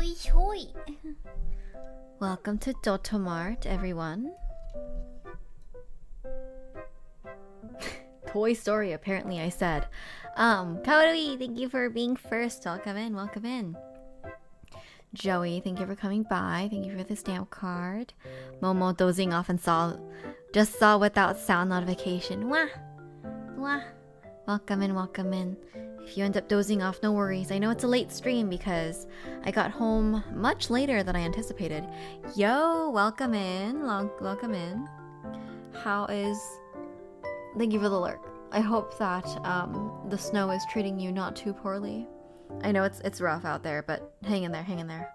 Hoi hoi! Welcome to Dotomart, everyone. Toy Story, apparently I said. Kaori, thank you for being first. Welcome in, welcome in. Joey, thank you for coming by. Thank you for the stamp card. Momo dozing off and just saw without sound notification. Wah! Wah! Welcome in, welcome in. If you end up dozing off, no worries. I know it's a late stream because I got home much later than I anticipated. Yo, welcome in. Welcome in. How is... Thank you for the lurk. I hope that the snow is treating you not too poorly. I know it's rough out there, but hang in there, hang in there.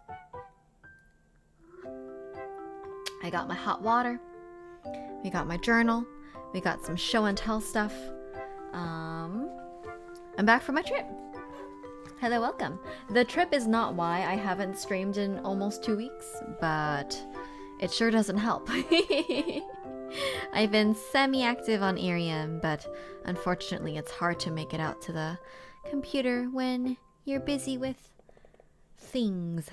I got my hot water. We got my journal. We got some show and tell stuff. I'm back from my trip. Hello, welcome. The trip is not why I haven't streamed in almost 2 weeks, but it sure doesn't help. I've been semi-active on Arium, but unfortunately it's hard to make it out to the computer when you're busy with things.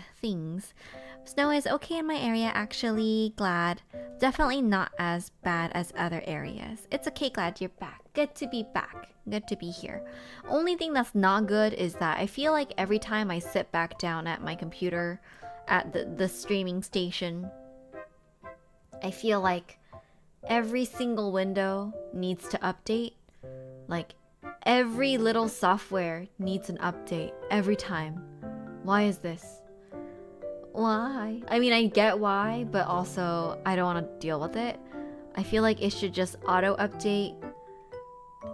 Snow is okay in my area, actually. Glad. Definitely not as bad as other areas. It's okay, glad you're back. Good to be back. Good to be here. Only thing that's not good is that I feel like every time I sit back down at my computer at the streaming station, I feel like every single window needs to update. Like, every little software needs an update every time. Why is this? Why? I mean, I get why, but also I don't want to deal with it. I feel like it should just auto-update.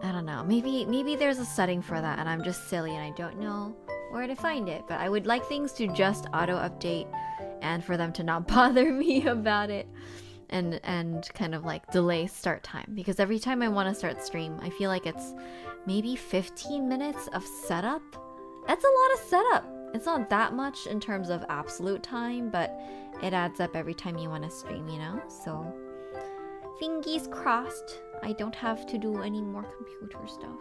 I don't know. Maybe there's a setting for that and I'm just silly and I don't know where to find it. But I would like things to just auto-update and for them to not bother me about it. And kind of like delay start time, because every time I want to start stream I feel like it's maybe 15 minutes of setup. That's a lot of setup. It's not that much in terms of absolute time, but it adds up every time you want to stream, you know? So fingies crossed I don't have to do any more computer stuff,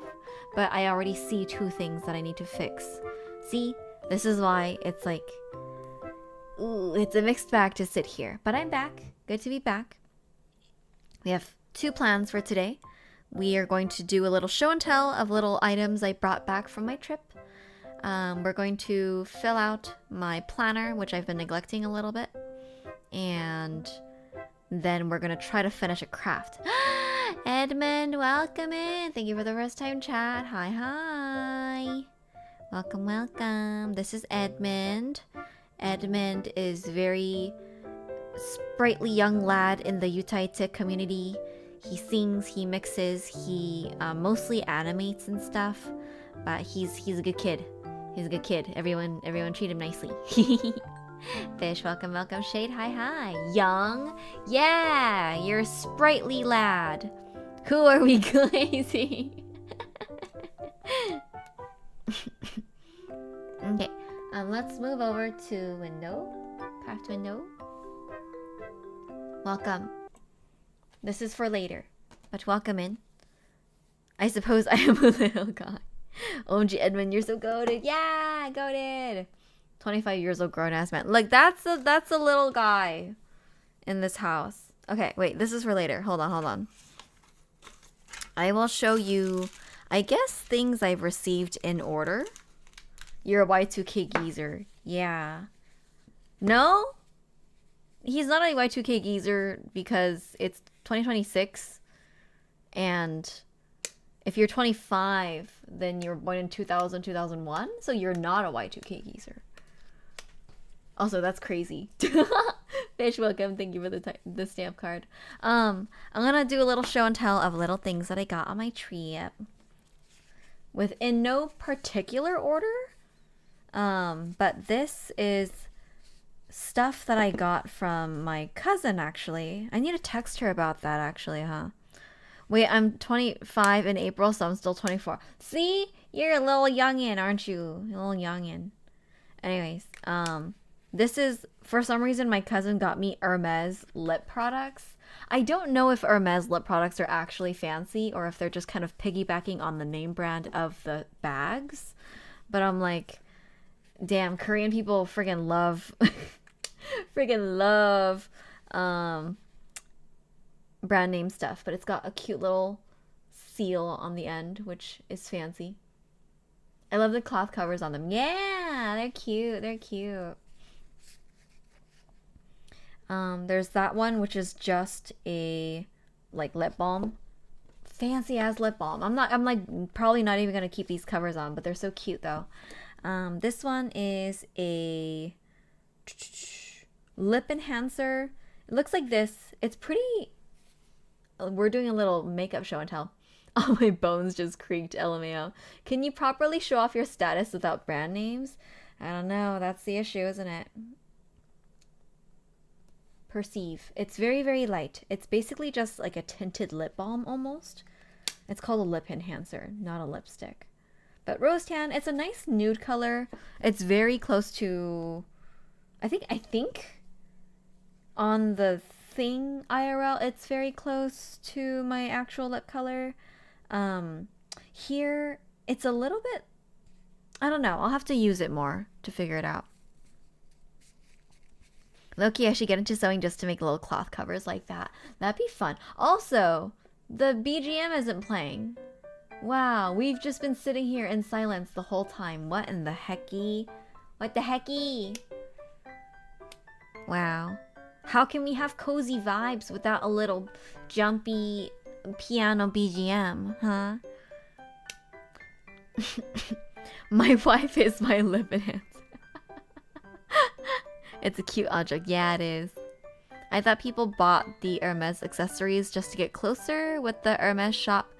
but I already see 2 things that I need to fix. See, this is why it's like, ooh, it's a mixed bag to sit here, but I'm back. Good to be back. We have 2 plans for today. We are going to do a little show and tell of little items I brought back from my trip. We're going to fill out my planner, which I've been neglecting a little bit. And then we're going to try to finish a craft. Edmund, welcome in. Thank you for the first time chat. Hi. Welcome, welcome. This is Edmund. Edmund is very sprightly young lad in the Utaitik community. He sings, he mixes, he mostly animates and stuff, but he's a good kid. He's a good kid. Everyone treat him nicely. Fish, welcome, welcome. Shade, hi. Young, yeah, you're a sprightly lad. Who are we glazing? Okay, let's move over to window, craft window. Welcome. This is for later, but welcome in. I suppose I am a little guy. OMG Edmund, you're so goated. Yeah, goated. 25 years old grown ass man. Like that's a little guy in this house. Okay, wait, this is for later. Hold on. I will show you, I guess, things I've received in order. You're a Y2K geezer. Yeah. No? He's not a Y2K geezer because it's 2026. And if you're 25, then you're born in 2000, 2001. So you're not a Y2K geezer. Also, that's crazy. Fish, welcome. Thank you for the stamp card. I'm gonna do a little show and tell of little things that I got on my trip. In no particular order. But this is stuff that I got from my cousin, actually. I need to text her about that, actually, huh? Wait, I'm 25 in April, so I'm still 24. See? You're a little youngin', aren't you? A little youngin'. Anyways, this is, for some reason, my cousin got me Hermes lip products. I don't know if Hermes lip products are actually fancy or if they're just kind of piggybacking on the name brand of the bags. But I'm like, Damn, Korean people friggin' love friggin' love brand name stuff, but it's got a cute little seal on the end, which is fancy. I love the cloth covers on them. Yeah, they're cute. They're cute. There's that one, which is just a like lip balm. Fancy ass lip balm. I'm like probably not even gonna keep these covers on, but they're so cute though. This one is a lip enhancer. It looks like this. It's pretty. We're doing a little makeup show and tell. All my bones just creaked, LMAO. Can you properly show off your status without brand names? I don't know. That's the issue, isn't it? Perceive. It's very, very light. It's basically just like a tinted lip balm almost. It's called a lip enhancer, not a lipstick. But rose tan, it's a nice nude color. It's very close to, I think on the thing IRL, it's very close to my actual lip color. Here, it's a little bit, I don't know. I'll have to use it more to figure it out. Loki, I should get into sewing just to make little cloth covers like that. That'd be fun. Also, the BGM isn't playing. Wow, we've just been sitting here in silence the whole time. What in the hecky? What the hecky? Wow. How can we have cozy vibes without a little jumpy piano BGM, huh? My wife is my lip enhancer. It's a cute object. Yeah, it is. I thought people bought the Hermes accessories just to get closer with the Hermes shop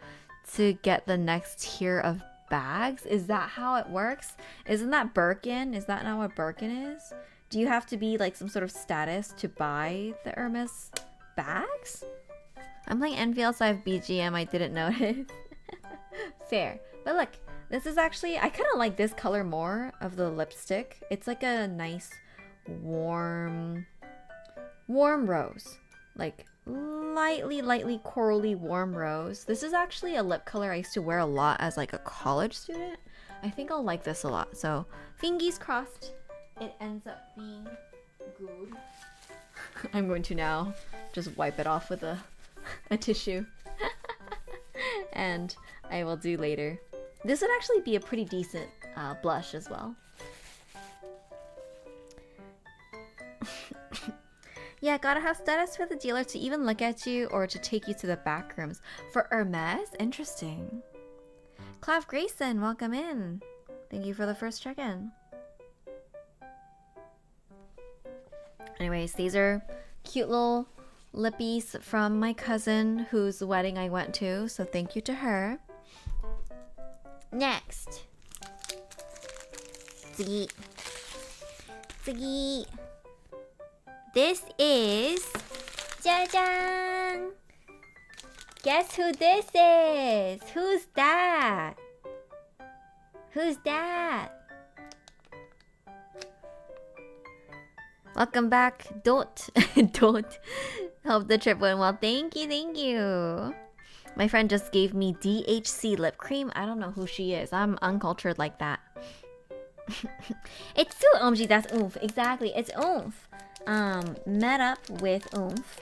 to get the next tier of bags. Is that how it works? Isn't that Birkin? Is that not what Birkin is? Do you have to be like some sort of status to buy the Hermes bags? I'm like envy outside BGM. I didn't notice. Fair. But look, this is actually, I kind of like this color more of the lipstick. It's like a nice warm rose, like lightly corally warm rose. This is actually a lip color I used to wear a lot as like a college student. I think I'll like this a lot, so fingies crossed it ends up being good. I'm going to now just wipe it off with a tissue and I will do later. This would actually be a pretty decent blush as well. Yeah, gotta have status for the dealer to even look at you or to take you to the back rooms. For Hermes? Interesting. Clav Grayson, welcome in. Thank you for the first check-in. Anyways, these are cute little lippies from my cousin whose wedding I went to, so thank you to her. Next. Tsugi. Tsugi. This is... Jajang! Guess who this is? Who's that? Who's that? Welcome back. Don't hope the trip went well. Thank you, thank you. My friend just gave me DHC lip cream. I don't know who she is. I'm uncultured like that. It's too OMG, that's oomph. Exactly, it's oomph. Met up with oomph.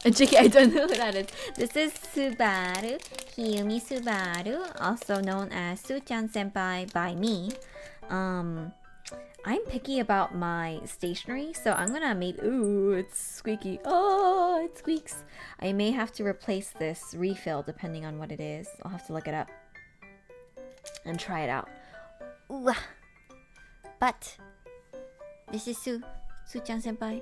JK, I don't know who that is. This is Subaru, Hiyumi Subaru, also known as Su-chan Senpai by me. I'm picky about my stationery, so I'm gonna ooh, it's squeaky. Oh, it squeaks. I may have to replace this refill depending on what it is. I'll have to look it up and try it out. Ooh. But this is Su-chan Senpai.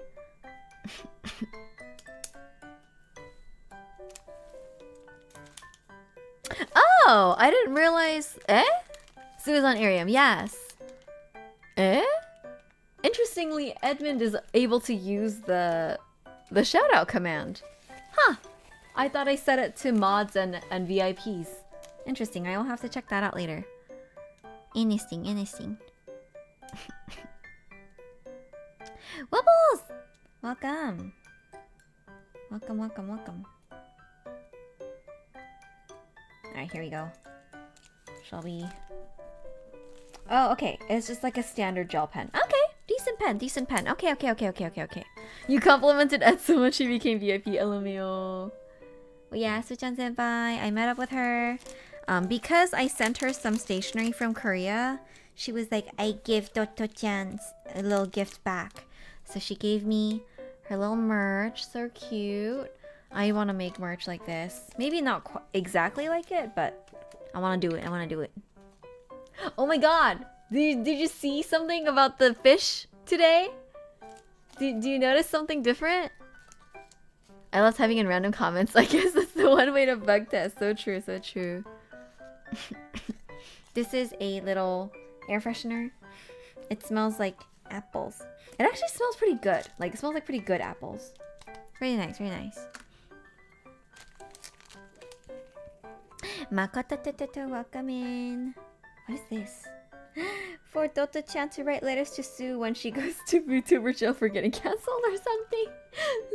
Oh, I didn't realize. Susan Arium, yes. Interestingly, Edmund is able to use the shoutout command. Huh. I thought I set it to mods and VIPs. Interesting. I will have to check that out later. Interesting. Wubbles! Welcome. Welcome. Alright, here we go. Shall we Oh, okay. It's just like a standard gel pen. Okay. Decent pen. Decent pen. Okay, okay, okay, okay, okay, okay. You complimented Ed so much she became VIP. LMAO. Well, yeah, Suchan senpai. I met up with her. Because I sent her some stationery from Korea, she was like, I give Toto-chan a little gift back. So she gave me her little merch. So cute. I want to make merch like this. Maybe not exactly like it, but I want to do it. I want to do it. Oh my god! Did you see something about the fish today? Do you notice something different? I love typing in random comments. I guess that's the one way to bug test. So true, so true. This is a little air freshener. It smells like apples. It actually smells pretty good. Like, it smells like pretty good apples. Really nice, really nice. Makoto, welcome in. What is this? For Toto-chan to write letters to Sue when she goes to VTuber jail for getting cancelled or something.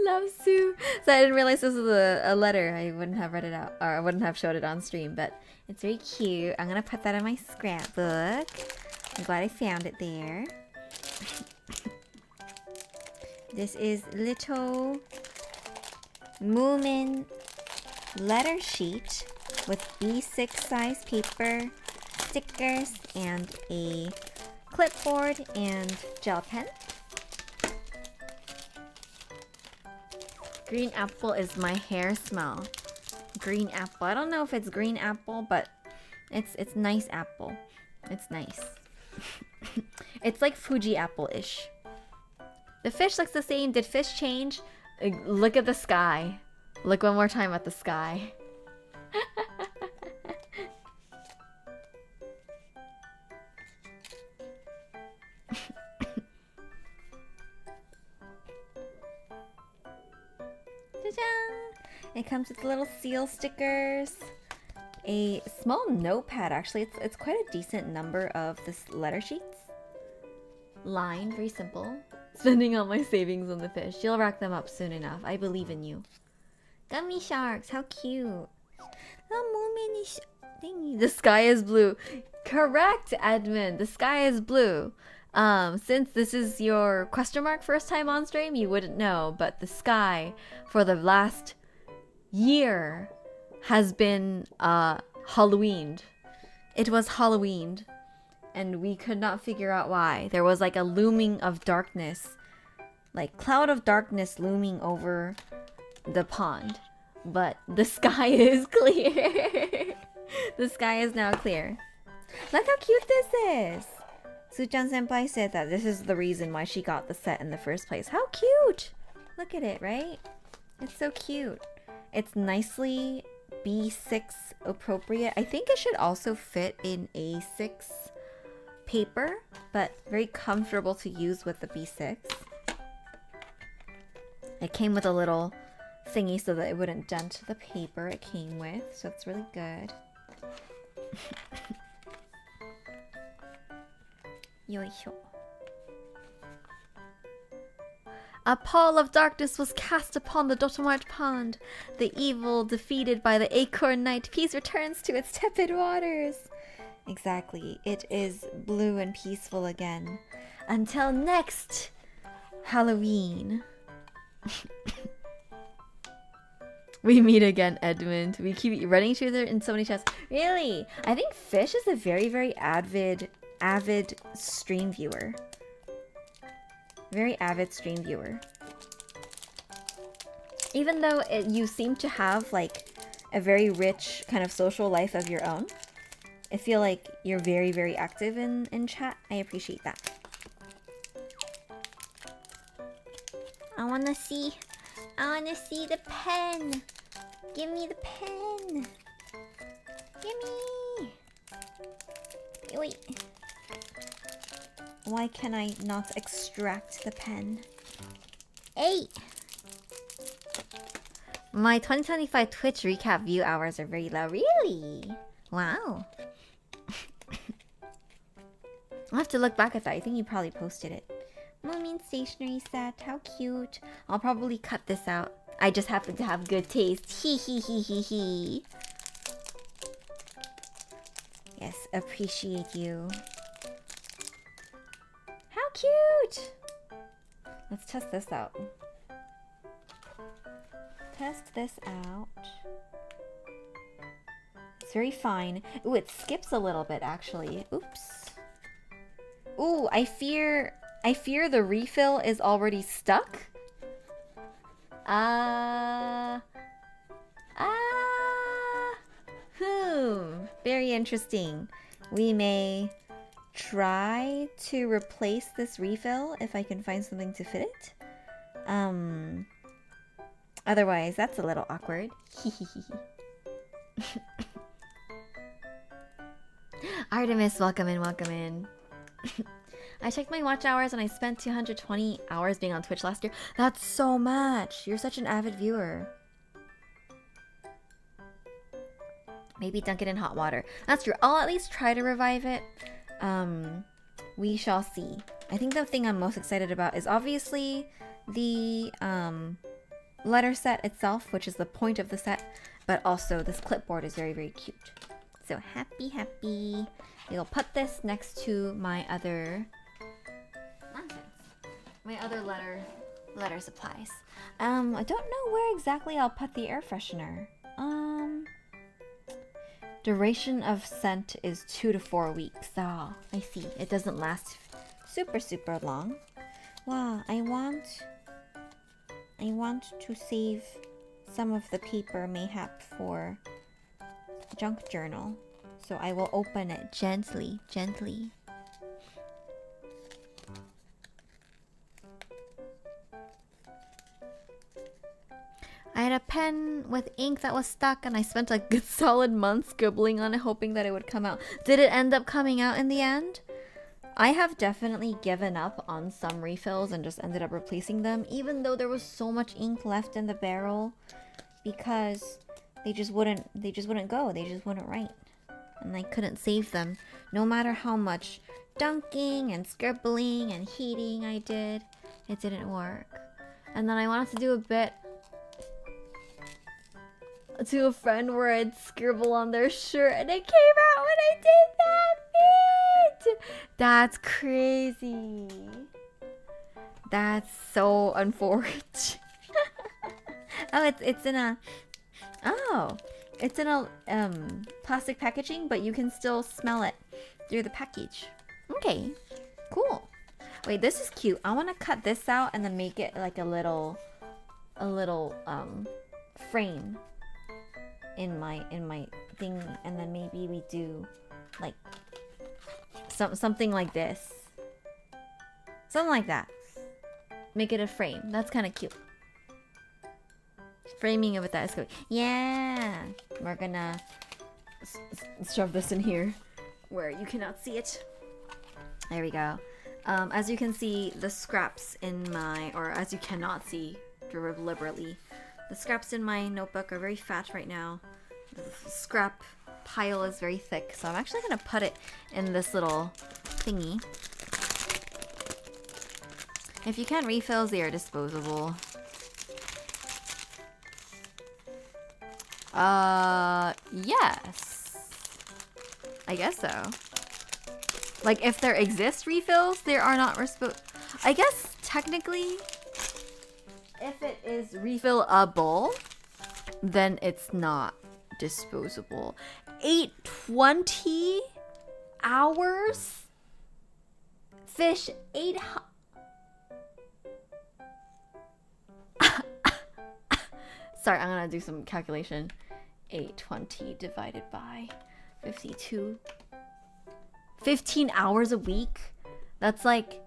Love Sue. So I didn't realize this was a letter. I wouldn't have read it out, or I wouldn't have showed it on stream, but it's very cute. I'm gonna put that in my scrapbook. I'm glad I found it there. This is little Moomin letter sheet with B6 size paper, stickers, and a clipboard and gel pen. Green apple is my hair smell. Green apple. I don't know if it's green apple, but it's nice apple. It's nice. It's like Fuji apple-ish. The fish looks the same. Did fish change? Look at the sky. Look one more time at the sky. It comes with little seal stickers, a small notepad. Actually, it's quite a decent number of this letter sheets. Line, very simple. Spending all my savings on the fish. You'll rack them up soon enough. I believe in you. Gummy sharks, how cute! The sky is blue. Correct, Edmund. The sky is blue. Since this is your question mark first time on stream, you wouldn't know, but the sky for the last year has been Halloweened. It was Halloweened, and we could not figure out why. There was like a looming of darkness, like cloud of darkness looming over the pond, but the sky is clear. The sky is now clear. Look how cute this is. Suchan senpai said that this is the reason why she got the set in the first place. How cute! Look at it, right? It's so cute. It's nicely B6 appropriate. I think it should also fit in A6 paper, but very comfortable to use with the B6. It came with a little thingy so that it wouldn't dent the paper it came with, so it's really good. Yoisho. A pall of darkness was cast upon the Dotomart pond. The evil defeated by the Acorn Knight, peace returns to its tepid waters. Exactly. It is blue and peaceful again. Until next Halloween. We meet again, Edmund. We keep running through there in so many chats. Really? I think Fish is a very, very avid stream viewer. Very avid stream viewer. Even though you seem to have like a very rich kind of social life of your own, I feel like you're very, very active in chat. I appreciate that. I wanna see the pen. Give me the pen. Gimme. Wait. Why can I not extract the pen? 8! My 2025 Twitch recap view hours are very low. Really? Wow. I'll have to look back at that. I think you probably posted it. Moomin stationery set. How cute. I'll probably cut this out. I just happen to have good taste. Hee hee hee hee hee. Yes, appreciate you. cute! Let's test this out. Test this out. It's very fine. Ooh, it skips a little bit actually. Oops. Ooh, I fear the refill is already stuck. Very interesting. We may try to replace this refill if I can find something to fit it. Otherwise, that's a little awkward. Artemis, welcome in, welcome in. I checked my watch hours and I spent 220 hours being on Twitch last year. That's so much. You're such an avid viewer. Maybe dunk it in hot water. That's true. I'll at least try to revive it. We shall see. I think the thing I'm most excited about is obviously the letter set itself, which is the point of the set, but also this clipboard is very, very cute. So happy. We'll put this next to my other letter supplies. I don't know where exactly I'll put the air freshener. Duration of scent is 2 to 4 weeks. Oh, I see. It doesn't last super long. Wow, I want to save some of the paper mayhap for junk journal. So I will open it gently. I had a pen with ink that was stuck and I spent a good solid month scribbling on it hoping that it would come out. Did it end up coming out in the end? I have definitely given up on some refills and just ended up replacing them, even though there was so much ink left in the barrel, because they just wouldn't go, they just wouldn't write. And I couldn't save them. No matter how much dunking and scribbling and heating I did, it didn't work. And then I wanted to do a bit to a friend where I'd scribble on their shirt and it came out when I did that bit! That's crazy. That's so unfortunate. Oh, it's in a plastic packaging, but you can still smell it through the package. Okay, cool. Wait, this is cute. I want to cut this out and then make it like a little frame in my thing, and then maybe we do like something like this, something like that. Make it a frame. That's kind of cute. Framing it with that is good. Yeah, we're gonna shove this in here where you cannot see it. There we go. As you can see, the scraps in my, or as you cannot see deliberately, the scraps in my notebook are very fat right now. The scrap pile is very thick, so I'm actually gonna put it in this little thingy. If you can't refills, they are disposable. Yes. I guess so. Like, if there exist refills, there are not I guess, technically, if it is refillable, then it's not disposable. 820 hours? Fish 800... Sorry, I'm gonna do some calculation. 820 divided by 52. 15 hours a week? That's like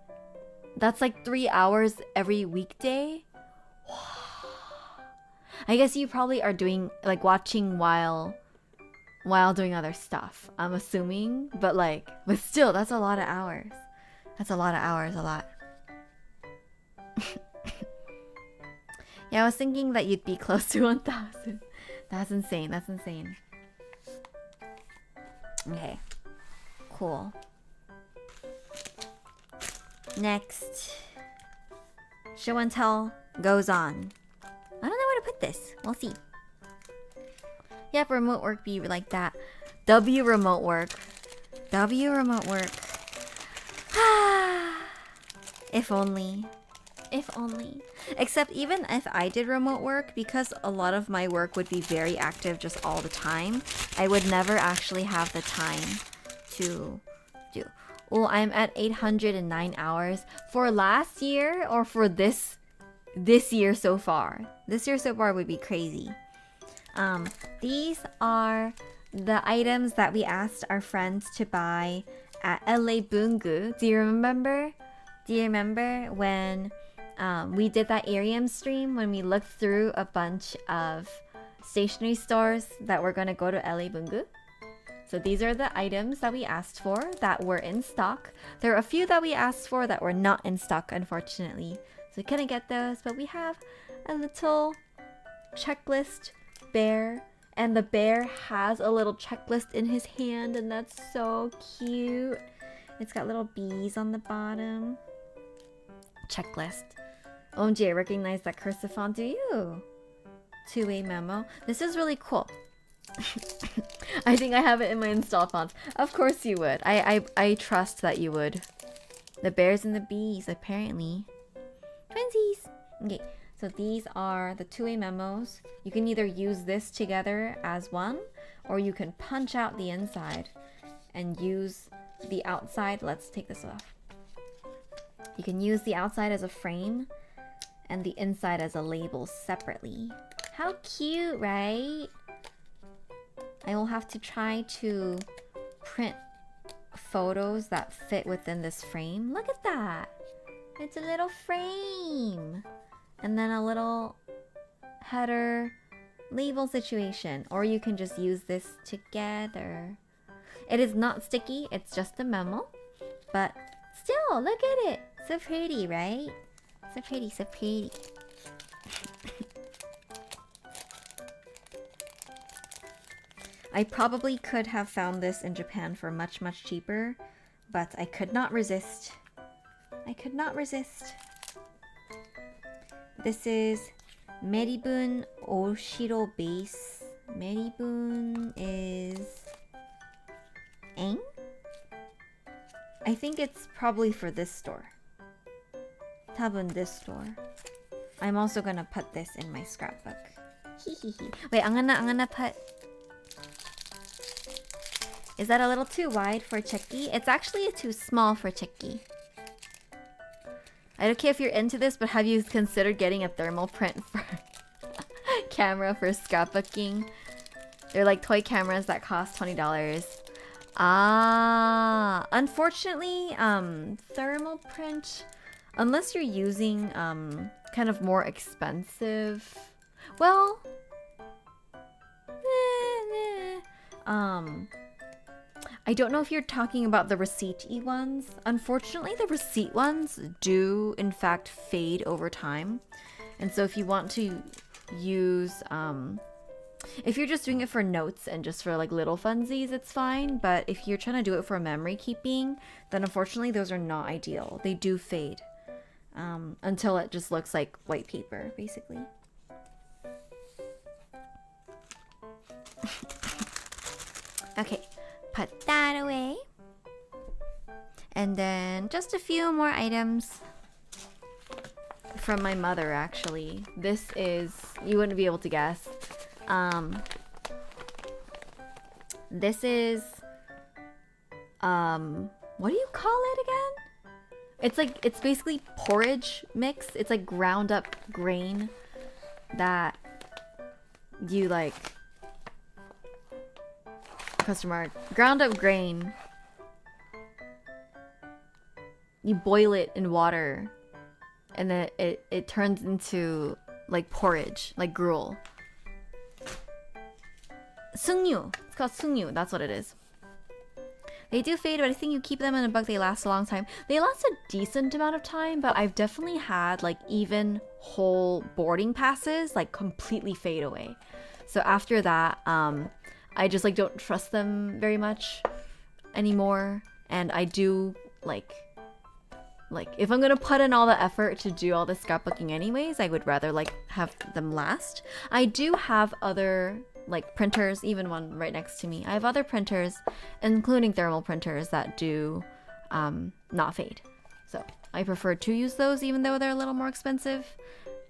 3 hours every weekday? I guess you probably are doing, like, watching while doing other stuff, I'm assuming. But still, that's a lot of hours. That's a lot of hours, a lot. Yeah, I was thinking that you'd be close to 1,000. That's insane, that's insane. Okay. Cool. Next. Show and tell goes on. I don't know where to put this. We'll see. Yep, remote work be like that. W remote work. W remote work. If only. If only. Except even if I did remote work, because a lot of my work would be very active just all the time, I would never actually have the time to do. Oh, I'm at 809 hours. For last year or for this year so far? This year so far would be crazy. These are the items that we asked our friends to buy at LA Bungu. Do you remember? Do you remember when we did that Arium stream when we looked through a bunch of stationery stores that were going to go to LA Bungu? So these are the items that we asked for that were in stock. There are a few that we asked for that were not in stock, unfortunately. So we couldn't get those, but we have a little checklist bear. And the bear has a little checklist in his hand, and that's so cute. It's got little bees on the bottom. Checklist. OMG, I recognize that cursive font, do you? Two-way memo. This is really cool. I think I have it in my install fonts. Of course you would. I trust that you would. The bears and the bees, apparently. Twinsies! Okay, so these are the two-way memos. You can either use this together as one, or you can punch out the inside and use the outside. Let's take this off. You can use the outside as a frame and the inside as a label separately. How cute, right? I will have to try to print photos that fit within this frame. Look at that! It's a little frame! And then a little header label situation. Or you can just use this together. It is not sticky, it's just a memo. But still, look at it! So pretty, right? So pretty, so pretty. I probably could have found this in Japan for much, much cheaper, but I could not resist. I could not resist. This is Meribun Oshiro base. Meribun is Eng? I think it's probably for this store. Tabun this store. I'm also gonna put this in my scrapbook. Wait, I'm gonna put... Is that a little too wide for Cheki? It's actually too small for Cheki. I don't care if you're into this, but have you considered getting a thermal print for camera for scrapbooking? They're like toy cameras that cost $20. Ah, unfortunately, thermal print, unless you're using kind of more expensive, well, I don't know if you're talking about the receipt-y ones. Unfortunately, the receipt ones do, in fact, fade over time. And so if you want to use... if you're just doing it for notes and just for like little funsies, it's fine. But if you're trying to do it for memory keeping, then unfortunately those are not ideal. They do fade until it just looks like white paper, basically. Okay. Put that away. And then just a few more items from my mother, actually. This is, you wouldn't be able to guess. This is, what do you call it again? It's like, it's basically porridge mix. It's like ground up grain that you like, ground up grain. You boil it in water and then it turns into like porridge, like gruel. Sungyu. It's called sungyu. That's what it is. They do fade, but I think you keep them in a book, they last a long time. They last a decent amount of time, but I've definitely had like even whole boarding passes like completely fade away. So after that, I just like don't trust them very much anymore. And I do like if I'm gonna put in all the effort to do all the scrapbooking anyways, I would rather like have them last. I do have other like printers, even one right next to me. I have other printers, including thermal printers that do not fade. So I prefer to use those even though they're a little more expensive.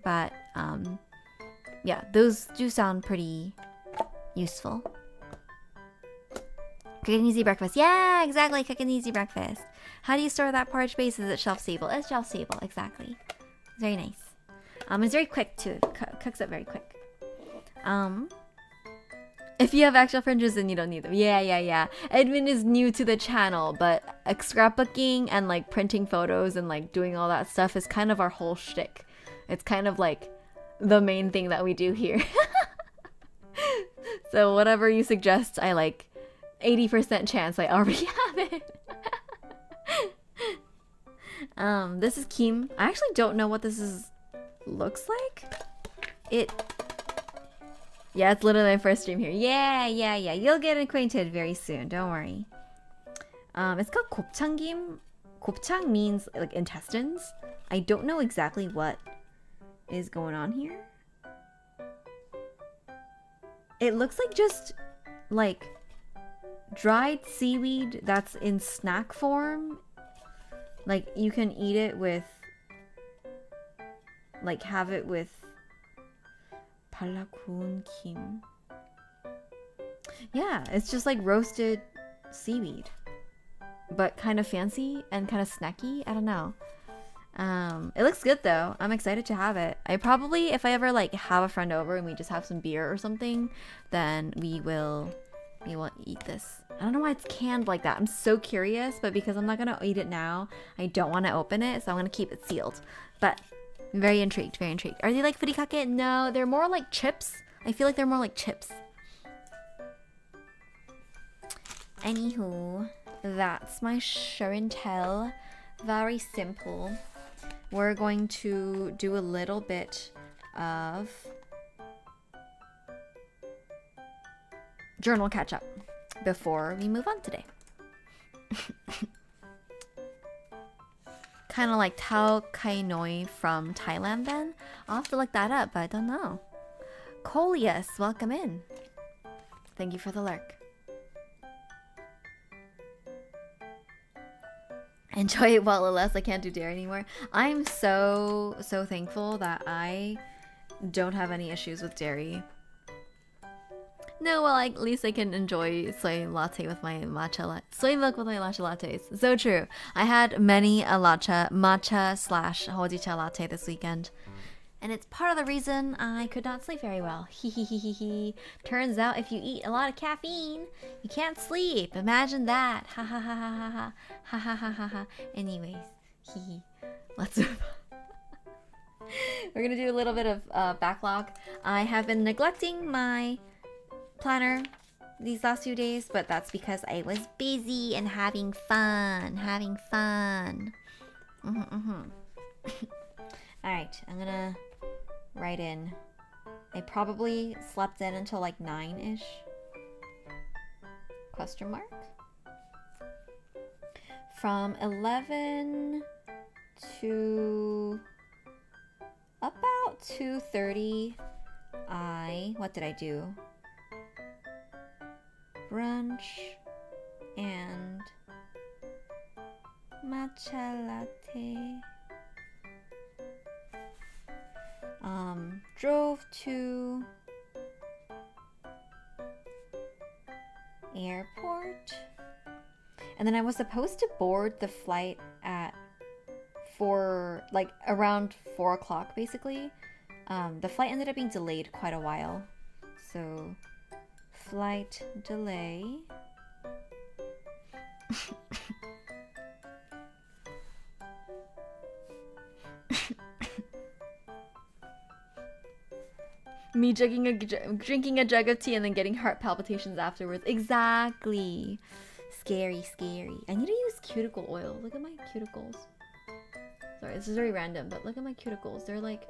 But yeah, those do sound pretty useful. Cook an easy breakfast. Yeah, exactly. Cook an easy breakfast. How do you store that porridge base? Is it shelf stable? It's shelf stable, exactly. Very nice. It's very quick too. Cooks up very quick. If you have actual fringes, then you don't need them. Yeah. Edwin is new to the channel, but scrapbooking and like printing photos and like doing all that stuff is kind of our whole shtick. It's kind of like the main thing that we do here. So whatever you suggest, I like 80% chance I already have it. This is Kim. I actually don't know what this looks like. Yeah, it's literally my first stream here. Yeah. You'll get acquainted very soon. Don't worry. It's called 곱창김. 곱창 means like intestines. I don't know exactly what is going on here. It looks like just like dried seaweed that's in snack form. Like you can eat it with, like have it with 발라구운 김. Yeah, it's just like roasted seaweed, but kind of fancy and kind of snacky. I don't know. It looks good though. I'm excited to have it. I probably, if I ever like have a friend over and we just have some beer or something, then we will eat this. I don't know why it's canned like that. I'm so curious, but because I'm not gonna eat it now, I don't want to open it, so I'm gonna keep it sealed. But I'm very intrigued, very intrigued. Are they like furikake? No, they're more like chips. I feel like they're more like chips. Anywho, that's my show and tell. Very simple. We're going to do a little bit of journal catch up before we move on today. Kind of like Tao Kai Noi from Thailand then. I'll have to look that up, but I don't know. Coleus, welcome in. Thank you for the lurk. Enjoy it while it lasts. I can't do dairy anymore. I'm so thankful that I don't have any issues with dairy. No, well, at least I can enjoy soy latte with my matcha soy milk with my matcha lattes. So true. I had many a matcha slash hojicha latte this weekend. And it's part of the reason I could not sleep very well. Hee. Turns out if you eat a lot of caffeine, you can't sleep. Imagine that. Ha ha ha ha ha ha ha ha ha ha. Anyways, hee. Let's move on. We're gonna do a little bit of backlog. I have been neglecting my planner these last few days, but that's because I was busy and having fun. Alright, I'm gonna write in. I probably slept in until like 9-ish. Question mark? From 11 to about 2:30, what did I do? Brunch and matcha latte. Drove to airport, and then I was supposed to board the flight at around 4 o'clock basically. The flight ended up being delayed quite a while, so flight delay. Me drinking a jug of tea and then getting heart palpitations afterwards. Exactly. Scary. I need to use cuticle oil. Look at my cuticles. Sorry, this is very random, but look at my cuticles. They're like,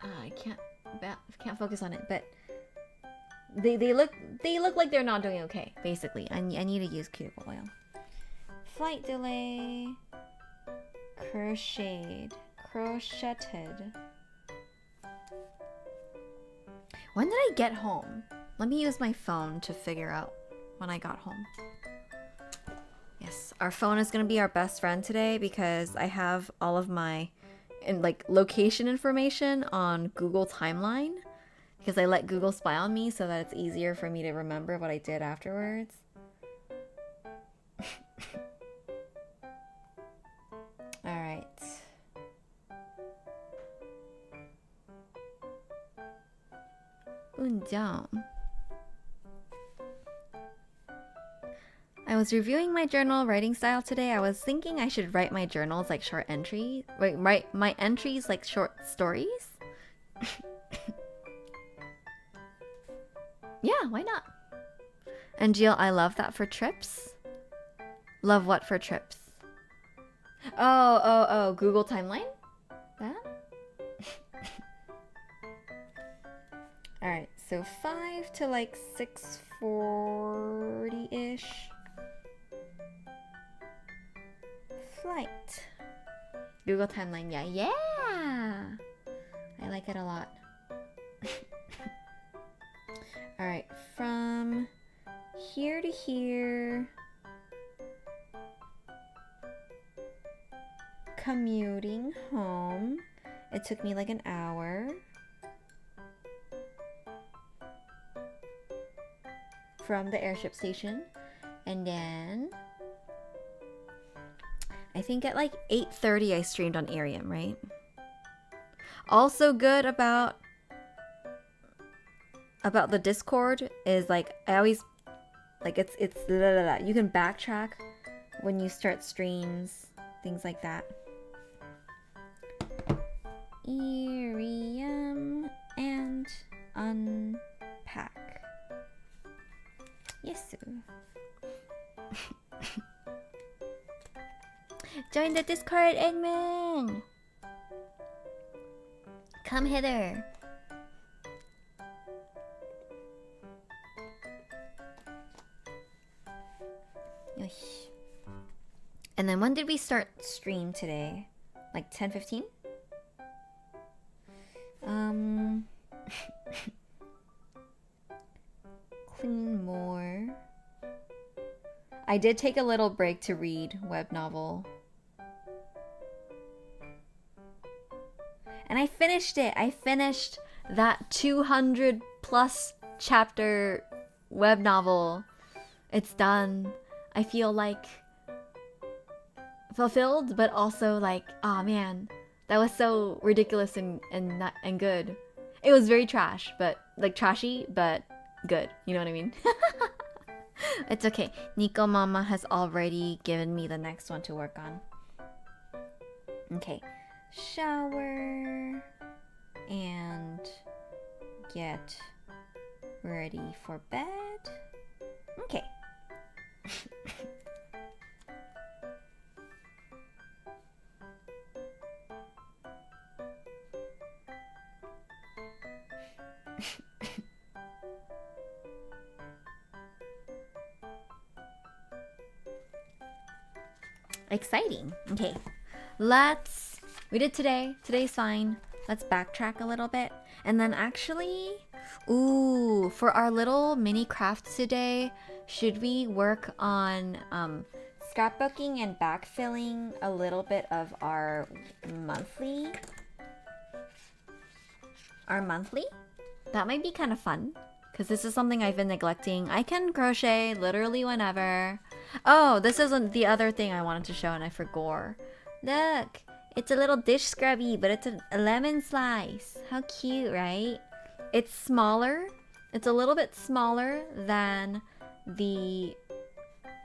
I can't focus on it, but they look like they're not doing okay. Basically, I need to use cuticle oil. Flight delay. Crocheted. When did I get home? Let me use my phone to figure out when I got home. Yes, Our phone is gonna be our best friend today because I have all of my location information on Google Timeline because I let Google spy on me so that it's easier for me to remember what I did afterwards. All right. I was reviewing my journal writing style today. I was thinking I should write my journals like short entries. Write my entries like short stories. Yeah, why not? And Jill, I love that for trips. Love what for trips? Oh, Google Timeline? That? Alright, so 5 to like 6:40-ish. Flight. Google Timeline, yeah! I like it a lot. Alright, from here to here, commuting home, it took me like an hour. From the airship station, and then I think at like 8:30 I streamed on Arium, right? Also good about the Discord is like I always like it's you can backtrack when you start streams, things like that. Arium and unpack. Yes. Join the Discord, Edmund! Come hither. Yosh. And then when did we start stream today? Like 10:15? Clean more. I did take a little break to read web novel. And I finished it. I finished that 200 plus chapter web novel. It's done. I feel like fulfilled, but also like, oh man, that was so ridiculous and good. It was very trash, but like trashy, but good. You know what I mean? It's okay. Nico Mama has already given me the next one to work on. Okay. Shower and get ready for bed. Okay. Exciting. Okay. We did today. Today's fine. Let's backtrack a little bit. And then actually, for our little mini craft today, should we work on scrapbooking and backfilling a little bit of our monthly? That might be kind of fun. Because this is something I've been neglecting. I can crochet literally whenever. Oh, this isn't the other thing I wanted to show and I forgot. Look, it's a little dish scrubby, but it's a lemon slice. How cute, right? It's smaller. It's a little bit smaller than the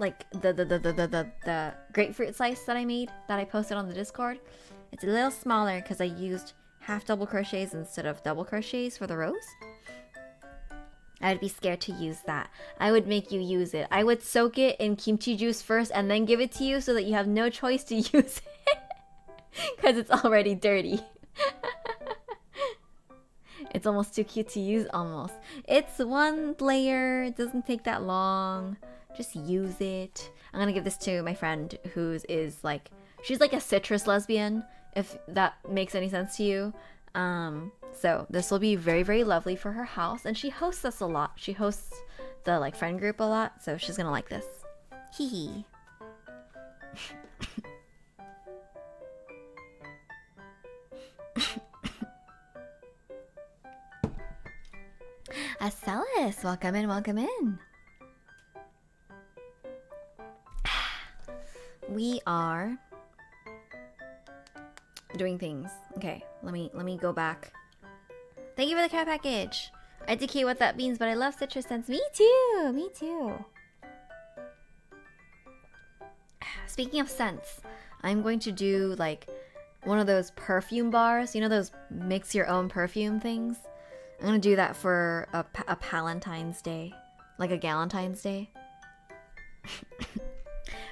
the grapefruit slice that I made that I posted on the Discord. It's a little smaller because I used half double crochets instead of double crochets for the rows. I'd be scared to use that. I would make you use it. I would soak it in kimchi juice first and then give it to you so that you have no choice to use it. Because it's already dirty. It's almost too cute to use, almost. It's one layer. It doesn't take that long. Just use it. I'm gonna give this to my friend who is like... She's like a citrus lesbian, if that makes any sense to you. So this will be very, very lovely for her house. And she hosts us a lot. She hosts the like friend group a lot. So she's gonna like this. Hee hee. Acelis, welcome in, welcome in. We are doing things. Okay, let me go back. Thank you for the care package. I educate what that means, but I love citrus scents. Me too, me too. Speaking of scents, I'm going to do like one of those perfume bars. You know those mix your own perfume things? I'm gonna do that for a Palentine's Day. Like a Galentine's Day.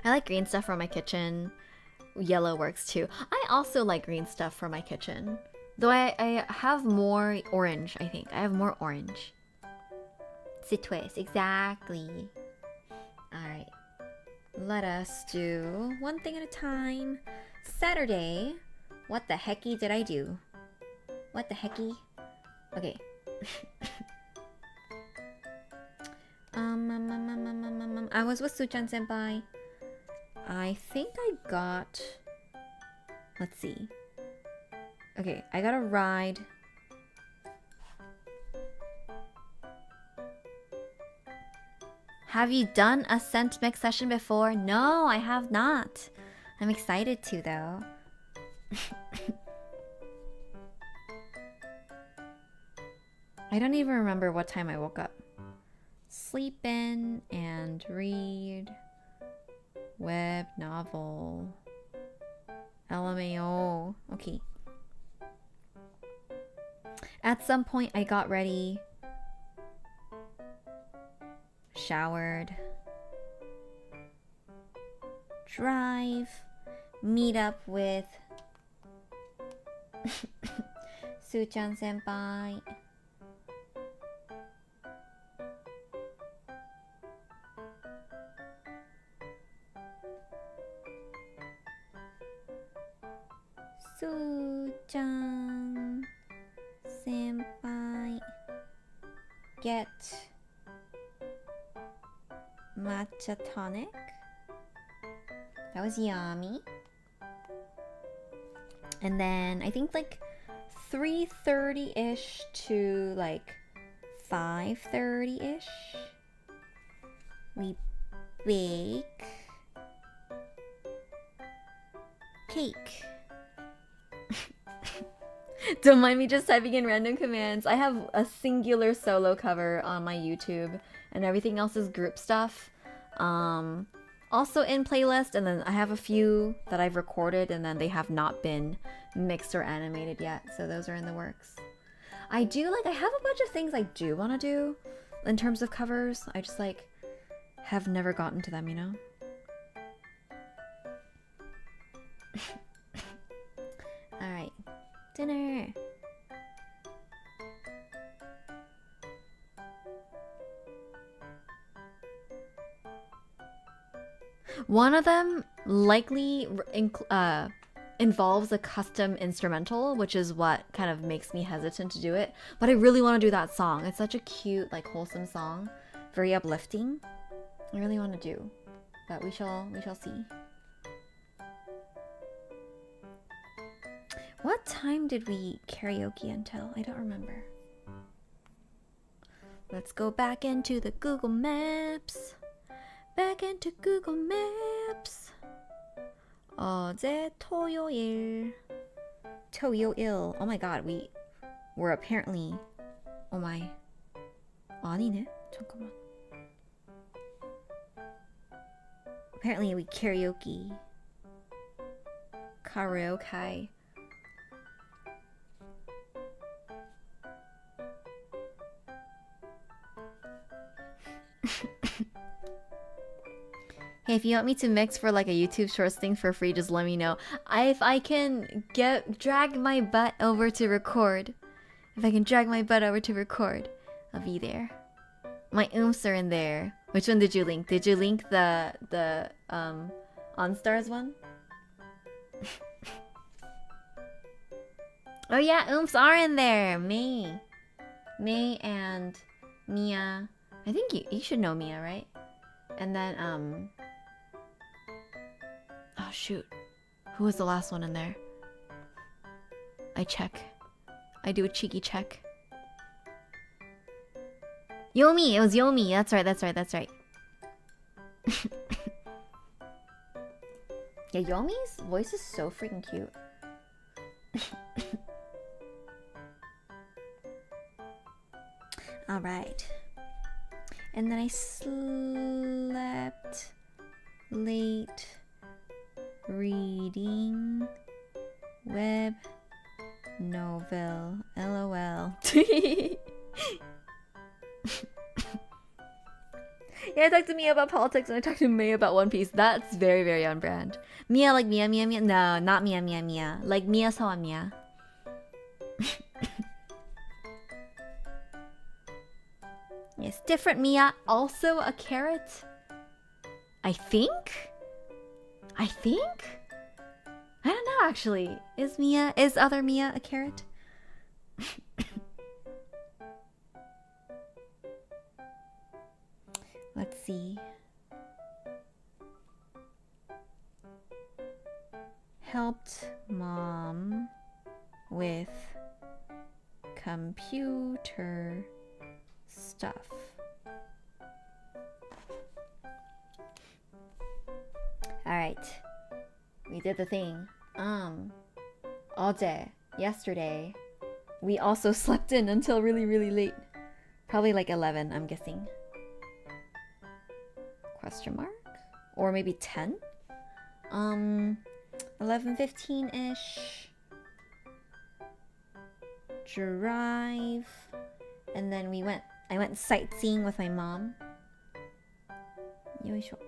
I like green stuff for my kitchen. Yellow works too. I also like green stuff for my kitchen. Though I have more orange, I think. I have more orange. Citrus, exactly. Alright. Let us do one thing at a time. Saturday. What the hecky did I do? What the hecky? Okay. I was with Suchan Senpai. I think I got... Let's see. Okay, I got a ride. Have you done a scent mix session before? No, I have not. I'm excited to, though. I don't even remember what time I woke up. Sleep in and read. Web novel. LMAO. Okay. At some point I got ready. Showered. Drive. Meet up with Suchan Senpai. Suchan Senpai get matcha tonic. That was yummy. And then I think like 3:30-ish to like 5:30-ish we bake cake. Don't mind me just typing in random commands. I have a singular solo cover on my YouTube and everything else is group stuff. Also in playlist, and then I have a few that I've recorded and then they have not been mixed or animated yet, so those are in the works. I have a bunch of things I do want to do in terms of covers. I just like have never gotten to them, you know? Alright. Dinner. One of them likely involves a custom instrumental, which is what kind of makes me hesitant to do it. But I really want to do that song. It's such a cute, like, wholesome song. Very uplifting. I really want to do. But we shall see. What time did we karaoke until? I don't remember. Let's go back into the Google Maps. Back into Google Maps. 어제 토요일. 토요일. Oh my god, we were apparently... Oh my. 아니네. 잠깐만. Apparently we karaoke. Karaoke. Hey, if you want me to mix for like a YouTube Shorts thing for free, just let me know. If I can drag my butt over to record. If I can drag my butt over to record, I'll be there. My oomps are in there. Which one did you link? Did you link the OnStars one? Oh yeah, oomps are in there. May and Mia. I think you should know Mia, right? And then shoot. Who was the last one in there? I check. I do a cheeky check. Yomi! It was Yomi. That's right, that's right, that's right. Yeah, Yomi's voice is so freaking cute. Alright. And then I slept late reading web novel. LOL. Yeah, I talked to Mia about politics and I talked to May about One Piece. That's very, very on brand. Mia like Mia, Mia, Mia. No, not Mia, Mia, Mia. Like Mia saw Mia. Yes, different Mia. Also a carrot. I think? I don't know actually. Is other Mia a carrot? Let's see. Helped mom with computer stuff. Alright. We did the thing. All day. Yesterday. We also slept in until really, really late. Probably like 11, I'm guessing. Question mark? Or maybe 10? 11:15-ish. Drive. And then I went sightseeing with my mom. Yoisho.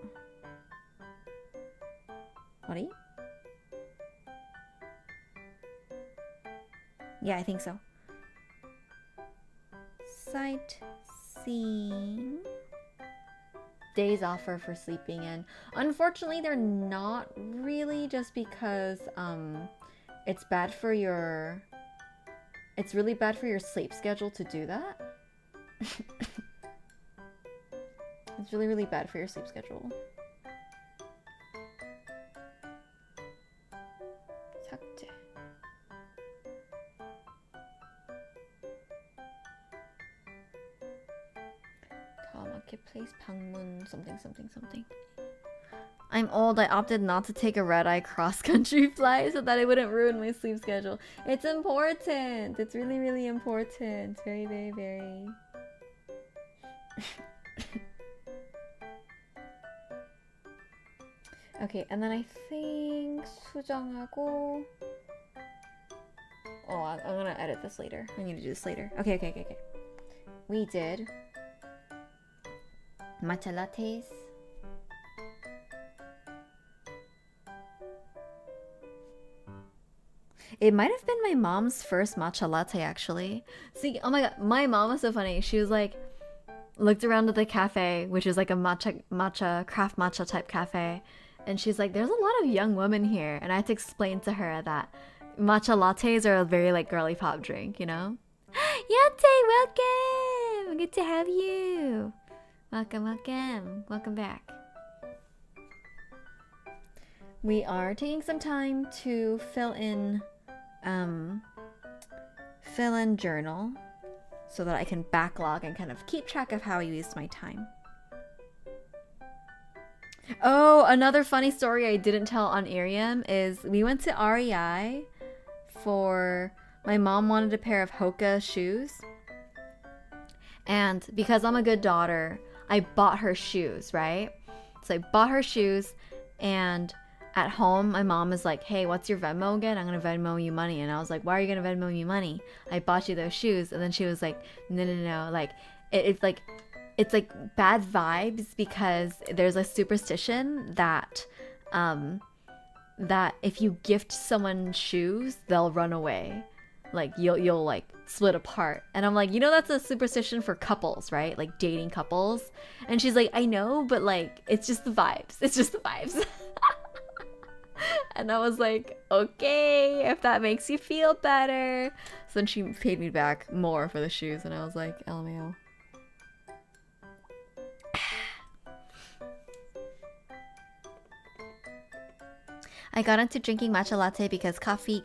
What are you? Yeah, I think so. Sightseeing. Days off for sleeping in. Unfortunately, they're not really, just because it's really bad for your sleep schedule to do that. It's really, really bad for your sleep schedule. 삭제. Marketplace 방문 something. I'm old. I opted not to take a red-eye cross-country flight so that it wouldn't ruin my sleep schedule. It's important. It's really, really important. Very, very, very. Okay, and then I think 수정하고. Oh, I'm gonna edit this later. I need to do this later. Okay. We did matcha lattes. It might have been my mom's first matcha latte, actually. See, oh my god, my mom was so funny. She was like, looked around at the cafe, which is like a craft matcha type cafe, and she's like, there's a lot of young women here, and I had to explain to her that matcha lattes are a very like girly pop drink, you know? Yate, welcome! Good to have you. Welcome back. We are taking some time to fill in journal so that I can backlog and kind of keep track of how I used my time. Oh, another funny story I didn't tell on Iriam is we went to REI for my mom wanted a pair of Hoka shoes, and because I'm a good daughter, I bought her shoes, right? So I bought her shoes, and at home, my mom is like, hey, what's your Venmo again? I'm going to Venmo you money. And I was like, why are you going to Venmo me money? I bought you those shoes. And then she was like, no. Like, it's like bad vibes because there's a superstition that that if you gift someone shoes, they'll run away. Like, you'll like split apart. And I'm like, that's a superstition for couples, right? Like dating couples. And she's like, I know, but like, it's just the vibes. It's just the vibes. And I was like, okay, if that makes you feel better. So then she paid me back more for the shoes, and I was like, LMAO. I got into drinking matcha latte because coffee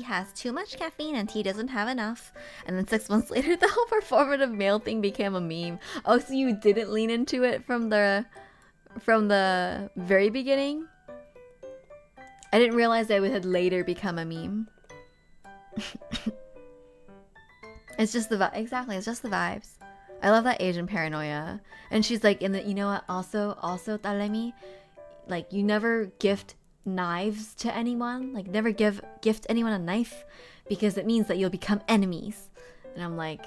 has too much caffeine and tea doesn't have enough. And then 6 months later, the whole performative male thing became a meme. Oh, so you didn't lean into it from the very beginning? I didn't realize that it had later become a meme. It's just the exactly. It's just the vibes. I love that Asian paranoia. And she's like, in the, you know what? Also, Talemi, like, you never gift knives to anyone. Like, never gift anyone a knife because it means that you'll become enemies. And I'm like,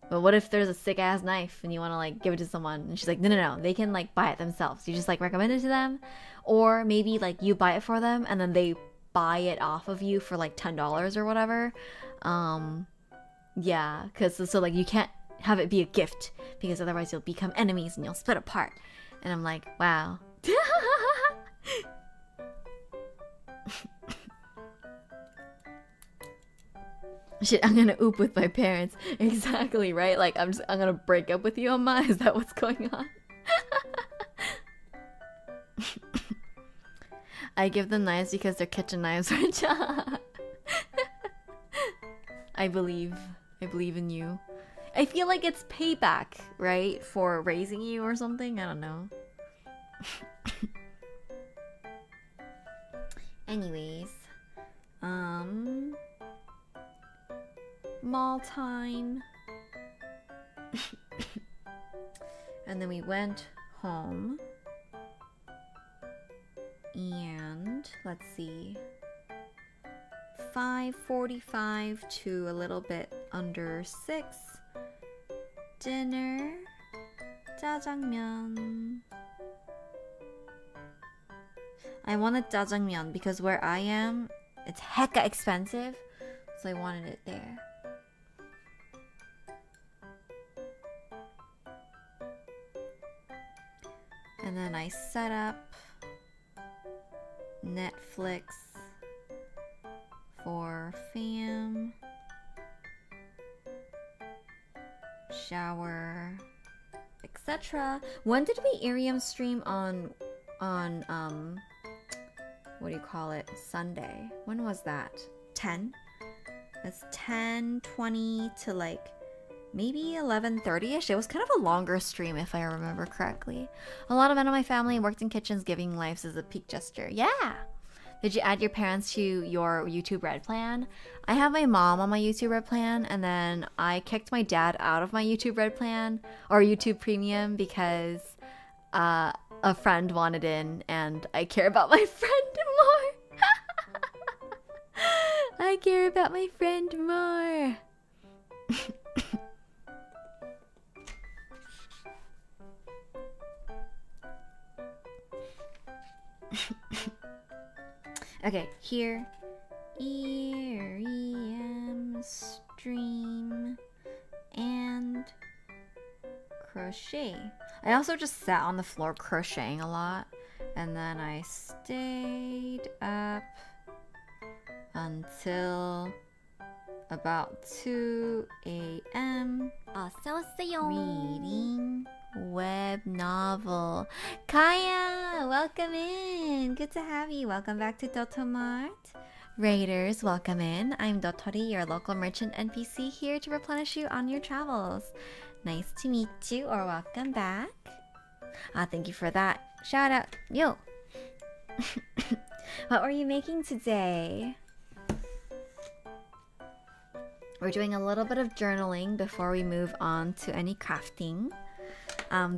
but what if there's a sick ass knife and you want to like give it to someone? And she's like, no, they can like buy it themselves. You just like recommend it to them, or maybe like you buy it for them and then they buy it off of you for like $10 or whatever. Yeah, because so like you can't have it be a gift because otherwise you'll become enemies and you'll split apart. And I'm like, wow. Shit, I'm gonna oop with my parents. Exactly, right? Like I'm gonna break up with you, Amma. Is that what's going on? I give them knives because their kitchen knives are I believe in you. I feel like it's payback, right? For raising you or something. I don't know. Anyways, mall time. And then we went home. And let's see. 5:45 to a little bit under 6. Dinner. Jjajangmyeon. I wanted jjajangmyeon because where I am, it's hecka expensive. So I wanted it there. And then I set up Netflix for fam, shower, etc. When did we Irium stream on what do you call it? Sunday. When was that? 10? That's 10:20 to like maybe 11:30ish. It was kind of a longer stream if I remember correctly. A lot of men in my family worked in kitchens, giving lives as a peak gesture. Yeah. Did you add your parents to your YouTube Red plan? I have my mom on my YouTube Red plan, and then I kicked my dad out of my YouTube Red plan or YouTube Premium because a friend wanted in, and I care about my friend more. I care about my friend more. Okay, here. Irium stream and crochet. I also just sat on the floor crocheting a lot, and then I stayed up until about 2 a.m. reading web novel. Kaya, welcome in. Good to have you. Welcome back to Dotomart. Raiders, welcome in. I'm Dotori, your local merchant NPC, here to replenish you on your travels. Nice to meet you, or welcome back. Thank you for that. Shout out. Yo. What were you making today? We're doing a little bit of journaling before we move on to any crafting.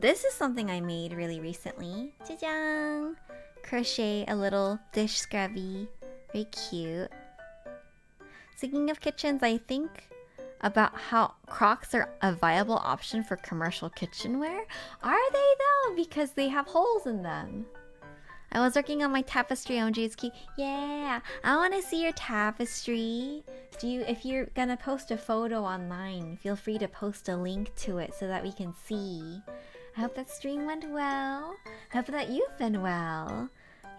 This is something I made really recently. Jajang! Crochet a little dish scrubby. Very cute. Speaking of kitchens, I think about how Crocs are a viable option for commercial kitchenware. Are they though? Because they have holes in them. I was working on my tapestry. OMG, it's cute. Yeah, I want to see your tapestry. If you're gonna post a photo online, feel free to post a link to it so that we can see. I hope that stream went well. I hope that you've been well.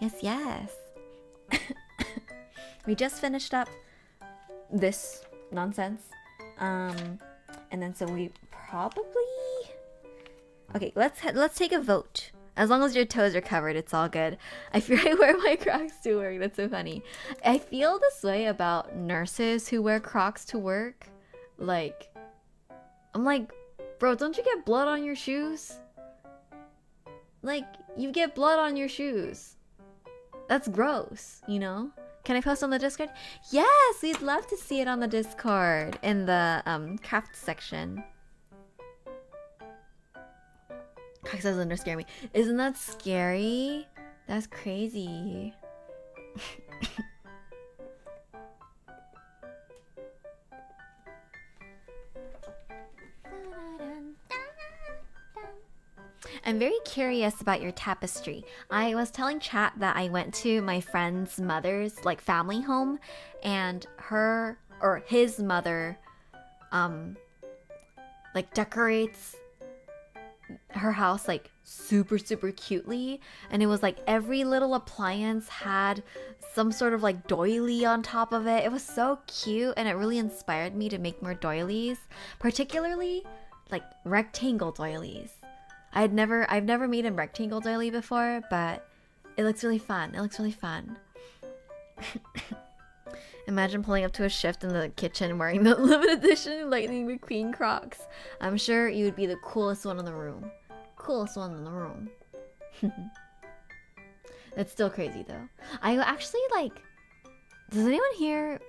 Yes. We just finished up this nonsense. And then so we probably... Okay, let's take a vote As long as your toes are covered, it's all good. I feel I wear my Crocs to work. That's so funny. I feel this way about nurses who wear Crocs to work. Like, I'm like, bro, don't you get blood on your shoes? Like, you get blood on your shoes. That's gross, you know? Can I post on the Discord? Yes, we'd love to see it on the Discord in the craft section. Crocs doesn't scare me. Isn't that scary? That's crazy. I'm very curious about your tapestry. I was telling chat that I went to my friend's mother's like family home, and her or his mother like decorates her house like super cutely, and it was like every little appliance had some sort of like doily on top of it. It was so cute, and it really inspired me to make more doilies, particularly like rectangle doilies. I've never made a rectangle doily before, but it looks really fun. It looks really fun. Imagine pulling up to a shift in the kitchen wearing the limited edition Lightning McQueen Crocs. I'm sure you would be the coolest one in the room. Coolest one in the room. That's still crazy though. I actually like... Does anyone here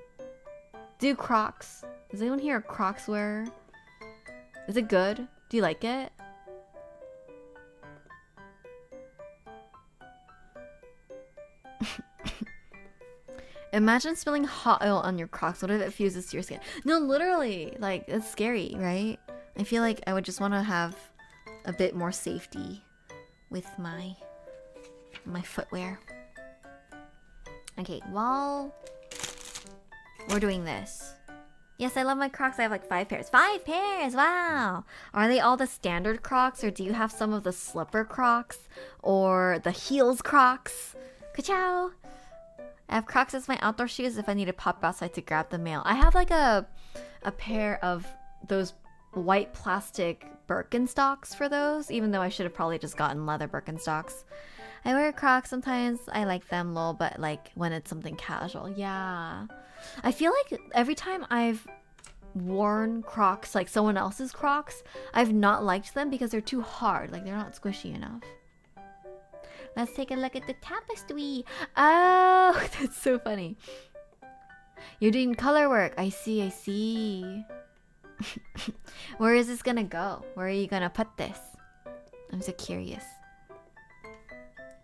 do Crocs? Does anyone here a Crocs wearer? Is it good? Do you like it? Imagine spilling hot oil on your Crocs. What if it fuses to your skin? No, literally. Like, it's scary, right? I feel like I would just want to have a bit more safety with my footwear. Okay, while we're doing this. Yes, I love my Crocs. I have like 5 pairs. 5 pairs! Wow! Are they all the standard Crocs, or do you have some of the slipper Crocs? Or the heels Crocs? Ka-chow! I have Crocs as my outdoor shoes if I need to pop outside to grab the mail. I have like a pair of those white plastic Birkenstocks for those, even though I should have probably just gotten leather Birkenstocks. I wear Crocs sometimes. I like them, lol, but like when it's something casual. Yeah. I feel like every time I've worn Crocs, like someone else's Crocs, I've not liked them because they're too hard. Like they're not squishy enough. Let's take a look at the tapestry. Oh, that's so funny. You're doing color work. I see, I see. Where is this gonna go? Where are you gonna put this? I'm so curious.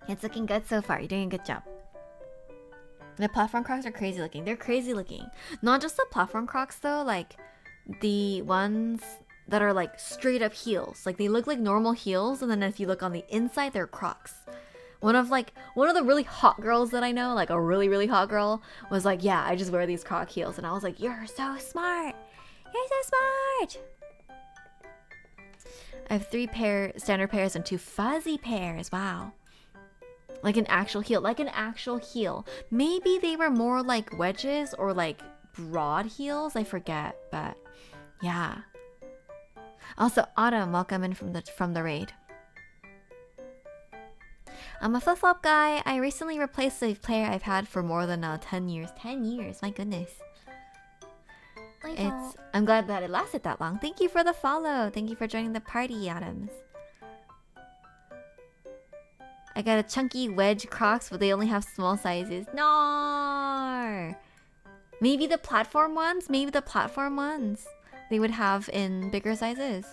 It's looking good so far. You're doing a good job. The platform Crocs are crazy looking. They're crazy looking. Not just the platform Crocs though, like the ones that are like straight up heels. Like they look like normal heels, and then if you look on the inside, they're Crocs. One of the really hot girls that I know, like a really hot girl, was like, yeah, I just wear these Croc heels. And I was like, you're so smart. You're so smart. I have 3 standard pairs and 2 fuzzy pairs. Wow. Like an actual heel. Like an actual heel. Maybe they were more like wedges or like broad heels. I forget, but yeah. Also, Autumn, welcome in from the raid. I'm a flip-flop guy. I recently replaced a player I've had for more than 10 years. 10 years, my goodness. I'm glad that it lasted that long. Thank you for the follow. Thank you for joining the party, Adams. I got a chunky wedge Crocs, but they only have small sizes. No. Maybe the platform ones? Maybe the platform ones they would have in bigger sizes.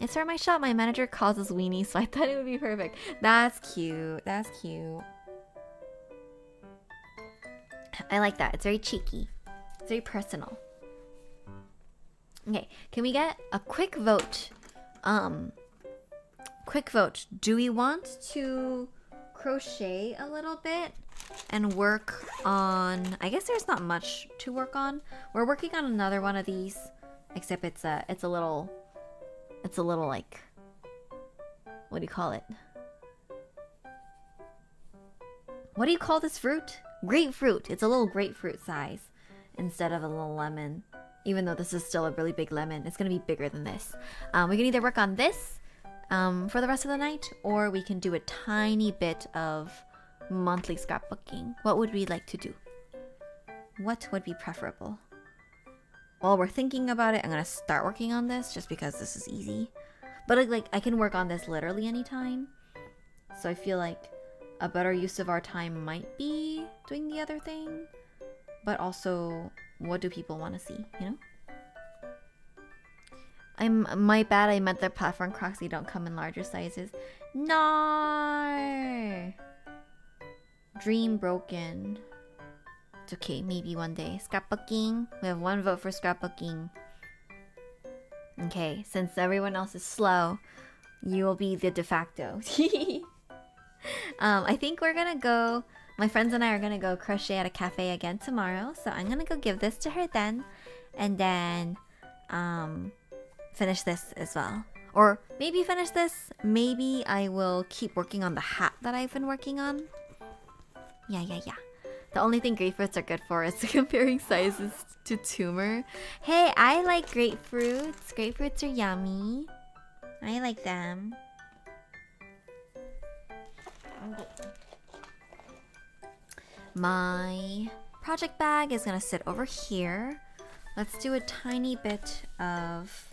It's for my shop. My manager calls us weenies, so I thought it would be perfect. That's cute. That's cute. I like that. It's very cheeky. It's very personal. Okay, can we get a quick vote? Quick vote. Do we want to crochet a little bit and work on... I guess there's not much to work on. We're working on another one of these, except it's a little like... What do you call it? What do you call this fruit? Grapefruit. It's a little grapefruit size instead of a little lemon. Even though this is still a really big lemon, it's gonna be bigger than this. We can either work on this for the rest of the night, or we can do a tiny bit of monthly scrapbooking. What would we like to do? What would be preferable? While we're thinking about it, I'm gonna start working on this just because this is easy. But like I can work on this literally anytime. So I feel like a better use of our time might be doing the other thing. But also, what do people want to see, you know? My bad, I meant the platform Crocs don't come in larger sizes. No! Dream broken. It's okay, maybe one day. Scrapbooking. We have 1 vote for scrapbooking. Okay, since everyone else is slow, you will be the de facto. I think we're gonna go. My friends and I are gonna go crochet at a cafe again tomorrow, so I'm gonna go give this to her then, and then finish this as well. Or maybe finish this. Maybe I will keep working on the hat that I've been working on. Yeah. The only thing grapefruits are good for is comparing sizes to tumor. Hey, I like grapefruits. Grapefruits are yummy. I like them. My project bag is gonna sit over here. Let's do a tiny bit of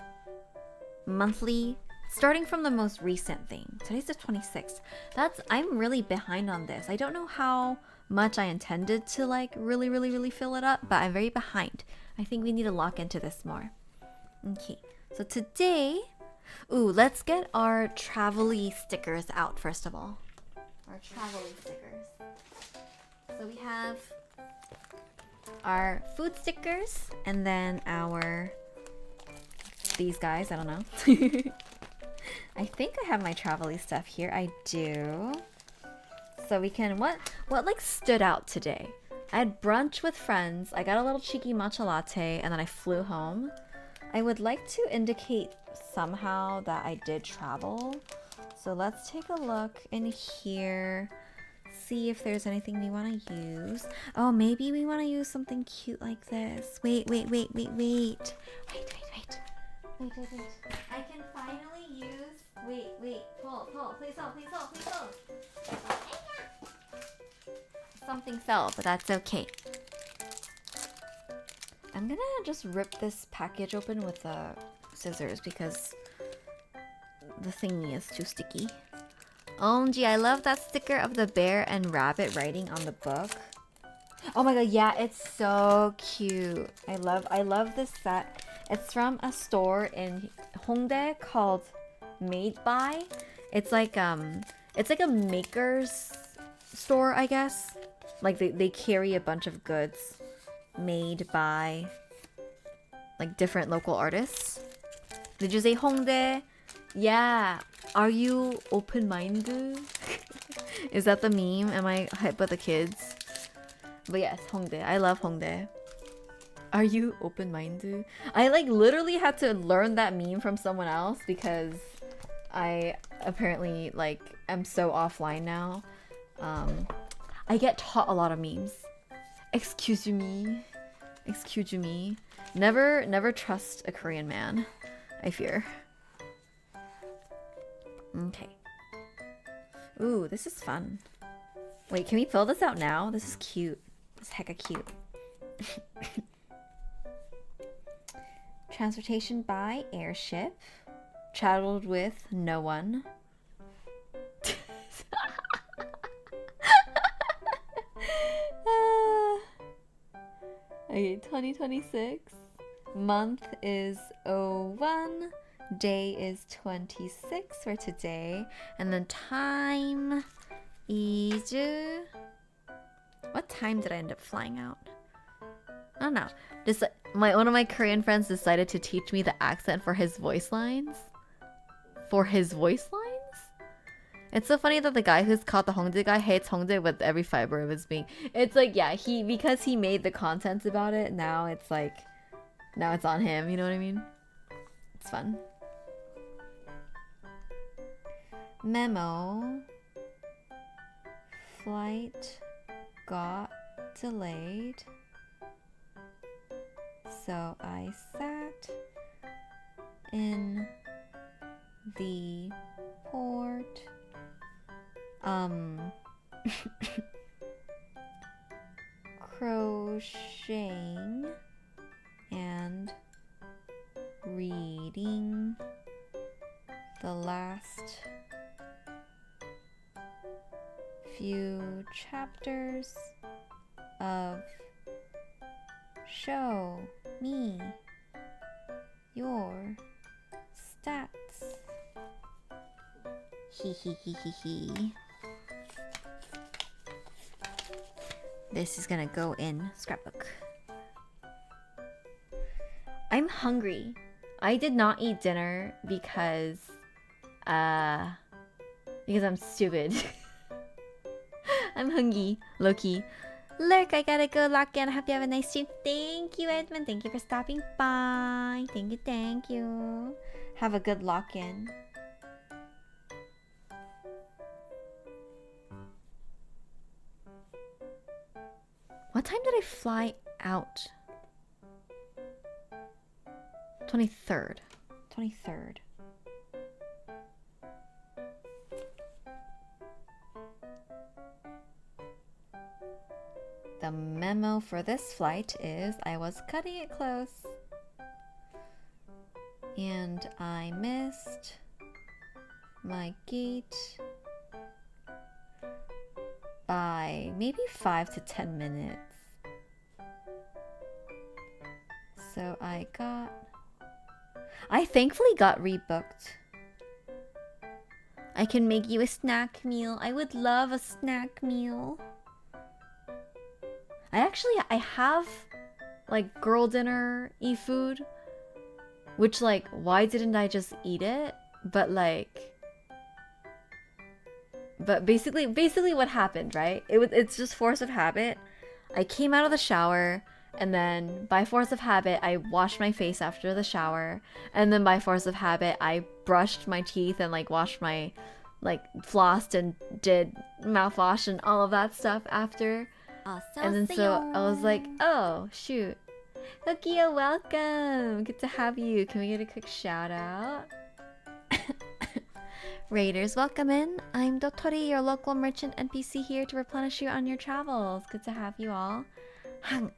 monthly, starting from the most recent thing. Today's the 26th. I'm really behind on this. I don't know how much I intended to like really fill it up, but I'm very behind. I think we need to lock into this more. Okay, so today, let's get our travel-y stickers out first of all. Our travel-y stickers. So we have our food stickers and then these guys, I don't know. I think I have my travel-y stuff here. I do. So we can, what like stood out today? I had brunch with friends. I got a little cheeky matcha latte and then I flew home. I would like to indicate somehow that I did travel. So let's take a look in here. See if there's anything we want to use. Oh, maybe we want to use something cute like this. Wait. I can finally use, wait, pull, please hold. Something fell, but that's okay. I'm gonna just rip this package open with the scissors because the thingy is too sticky. OMG, I love that sticker of the bear and rabbit writing on the book. Oh my god, yeah, it's so cute. I love this set. It's from a store in Hongdae called Made By. It's like a maker's store, I guess. Like they carry a bunch of goods made by like different local artists. Did you say Hongdae? Yeah. Are you open-minded? Is that the meme? Am I hype with the kids? But yes, Hongdae. I love Hongdae. Are you open-minded? I like literally had to learn that meme from someone else because I apparently like am so offline now. I get taught a lot of memes. Excuse me. Never trust a Korean man, I fear. Okay. Ooh, this is fun. Wait, can we fill this out now? This is cute. This is hecka cute. Transportation by airship. Traveled with no one. Okay, 2026. Month is 01. Day is 26 for today. And then time is... What time did I end up flying out? I don't know. One of my Korean friends decided to teach me the accent for his voice lines. It's so funny that the guy who's called the Hongdae guy hates Hongdae with every fiber of his being. It's like, yeah, because he made the content about it, now it's on him, you know what I mean? It's fun. Memo. Flight got delayed. So I sat in the um crocheting and reading the last few chapters of Show Me Your Stats. Hee hee hee hee hee. This is gonna go in scrapbook. I'm hungry. I did not eat dinner because I'm stupid. I'm hungry, low-key. Lurk, I gotta go lock in. I hope you have a nice stream. Thank you, Edmund. Thank you for stopping by. Thank you, thank you. Have a good lock-in. What time did I fly out? 23rd. 23rd. The memo for this flight is I was cutting it close. And I missed my gate by maybe 5 to 10 minutes. So I thankfully got rebooked. I can make you a snack meal. I would love a snack meal. I have like girl dinner food, which like why didn't I just eat it? But basically what happened, right? It's just force of habit. I came out of the shower and then by force of habit I washed my face after the shower, and then by force of habit I brushed my teeth and like washed my flossed and did mouthwash and all of that stuff after. And then so I was like, oh shoot, Hokia, welcome, good to have you. Can we get a quick shout out? Raiders, welcome in. I'm Dotori, your local merchant NPC here to replenish you on your travels. Good to have you all. Hang.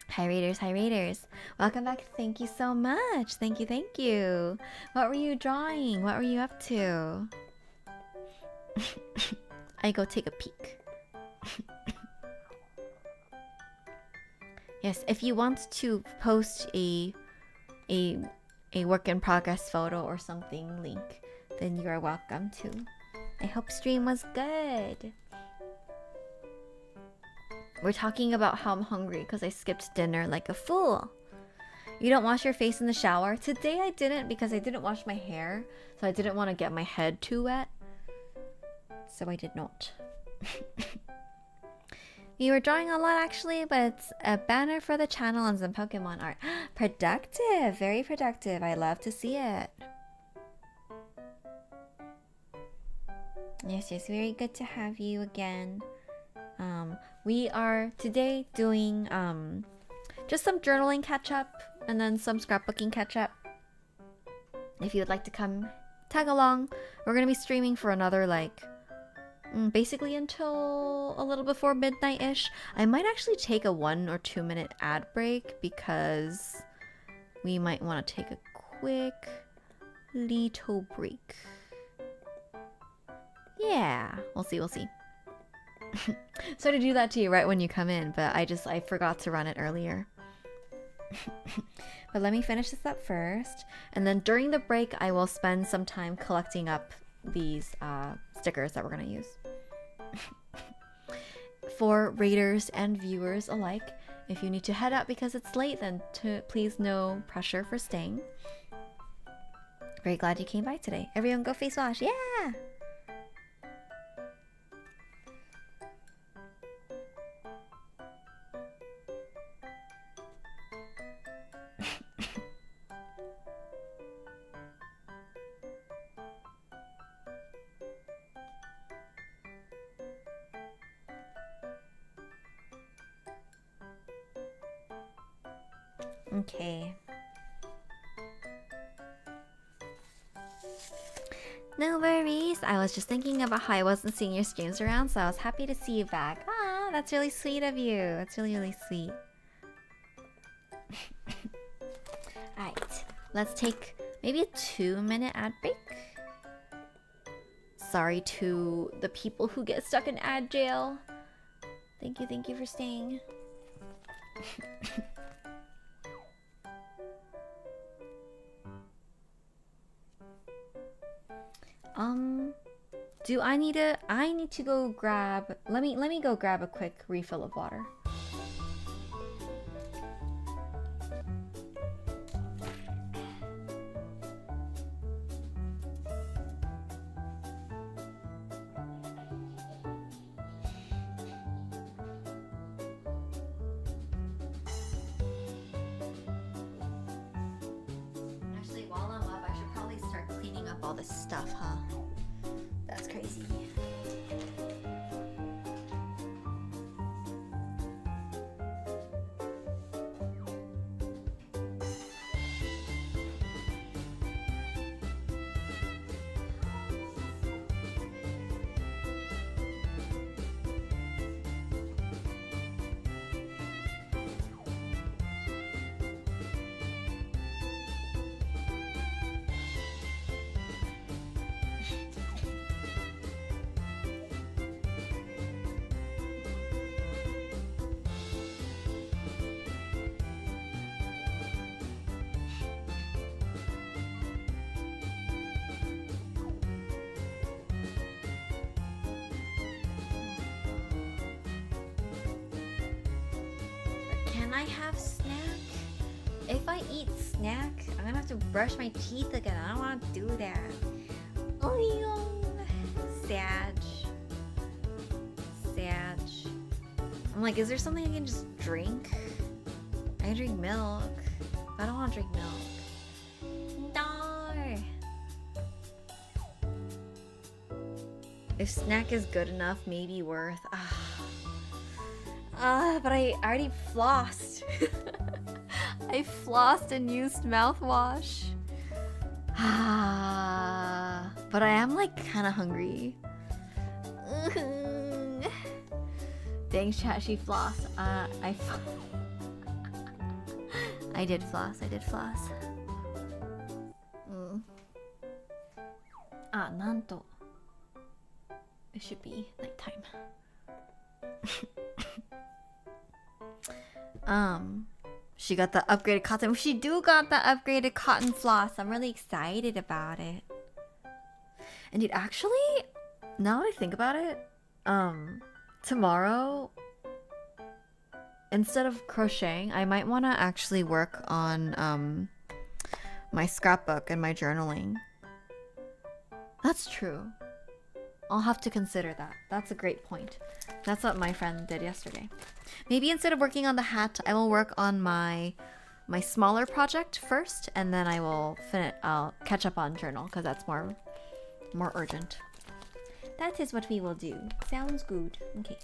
Hi Raiders, hi Raiders. Welcome back. Thank you so much. Thank you, thank you. What were you drawing? What were you up to? I go take a peek. Yes, if you want to post a work in progress photo or something, link, then you are welcome to. I hope stream was good. We're talking about how I'm hungry because I skipped dinner like a fool. You don't wash your face in the shower? Today I didn't because I didn't wash my hair, so I didn't want to get my head too wet. So I did not. We were drawing a lot actually, but it's a banner for the channel and some Pokemon art. Productive! Very productive. I love to see it. Yes, yes, very good to have you again. We are today doing just some journaling catch up and then some scrapbooking catch up. If you would like to come tag along, we're gonna be streaming for another basically until a little before midnight-ish. I might actually take a 1 or 2 minute ad break because we might want to take a quick little break. Yeah, we'll see, we'll see. So to do that to you right when you come in, but I forgot to run it earlier. But let me finish this up first, and then during the break I will spend some time collecting up these stickers that we're gonna use. For raiders and viewers alike, if you need to head out because it's late, then please no pressure for staying. Very glad you came by today. Everyone go face wash, yeah! Okay. No worries. I was just thinking about how I wasn't seeing your streams around, so I was happy to see you back. Ah, that's really sweet of you. That's really, really sweet. Alright, let's take maybe a 2-minute ad break. Sorry to the people who get stuck in ad jail. Thank you for staying. I need to go grab, let me go grab a quick refill of water. Actually, while I'm up, I should probably start cleaning up all this stuff, huh? That's crazy. Can I have snack? If I eat snack, I'm gonna have to brush my teeth again. I don't want to do that. Oh, Sag. I'm like, is there something I can just drink? I can drink milk. I don't want to drink milk. No. If snack is good enough, maybe worth. But I already flossed. I flossed and used mouthwash. But I am like kind of hungry. Thanks, chat. She flossed. I did floss. Nanto. It should be nighttime. She got the upgraded cotton. She got the upgraded cotton floss. I'm really excited about it. And dude, actually, now that I think about it, tomorrow, instead of crocheting, I might want to actually work on my scrapbook and my journaling. That's true. I'll have to consider that. That's a great point. That's what my friend did yesterday. Maybe instead of working on the hat, I will work on my smaller project first, and then I'll catch up on journal because that's more urgent. That is what we will do. Sounds good. Okay.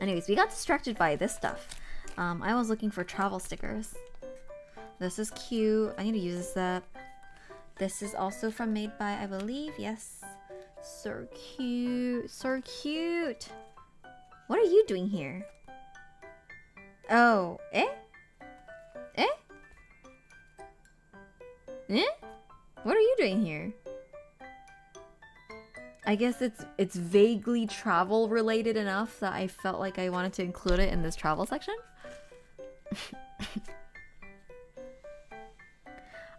Anyways, we got distracted by this stuff. I was looking for travel stickers. This is cute. I need to use this up. This is also from Made By, I believe. Yes. So cute. So cute. What are you doing here? Oh. Eh? What are you doing here? I guess it's vaguely travel related enough that I felt like I wanted to include it in this travel section.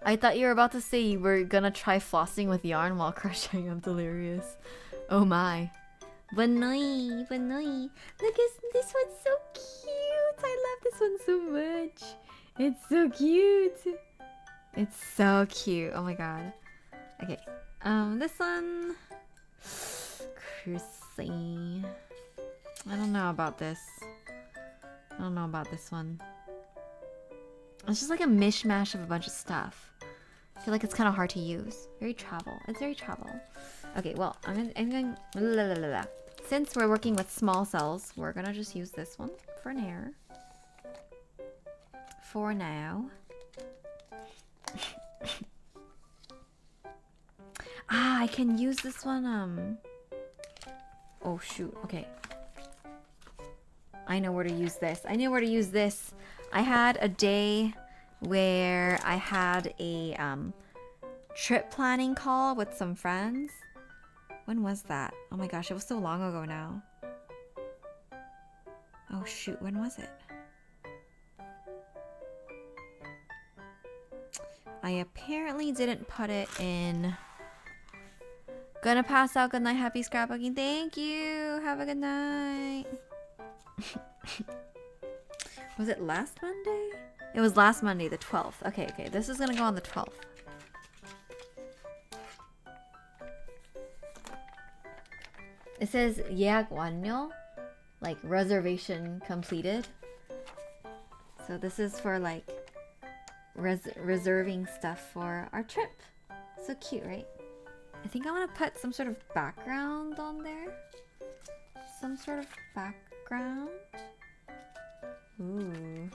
I thought you were about to say you were gonna try flossing with yarn while crocheting. I'm delirious. Oh my. Vanoi. Look, this one's so cute. I love this one so much. It's so cute. It's so cute. Oh my god. Okay. This one. Cruising. I don't know about this. I don't know about this one. It's just like a mishmash of a bunch of stuff. I feel like it's kind of hard to use. Very travel. It's very travel. Okay, well, I'm going since we're working with small cells, we're gonna just use this one for now. I can use this one. Oh shoot, okay. I know where to use this. I had a day where I had a trip planning call with some friends. When was that? Oh my gosh, it was so long ago now. Oh shoot, when was it? I apparently didn't put it in. Gonna pass out. Good night. Happy scrapbooking. Thank you. Have a good night. Was it last Monday? It was last Monday, the 12th. Okay. This is gonna go on the 12th. It says 예약 완료, like reservation completed. So this is for like reserving stuff for our trip. So cute, right? I think I want to put some sort of background on there. Some sort of background. Ooh.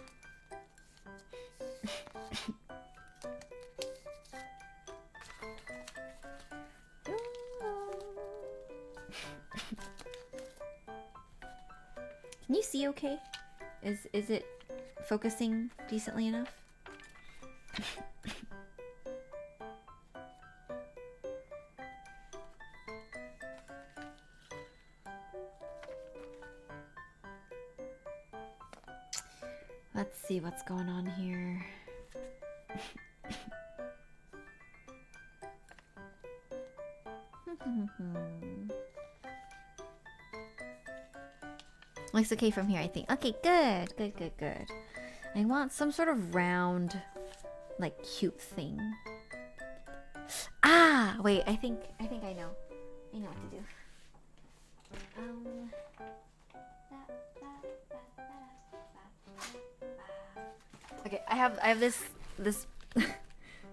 Can you see okay? Is it focusing decently enough? Let's see what's going on here. Looks okay from here, I think. Okay, good. I want some sort of round, like, cute thing. Ah, wait. I think I know. I know what to do. Okay, I have this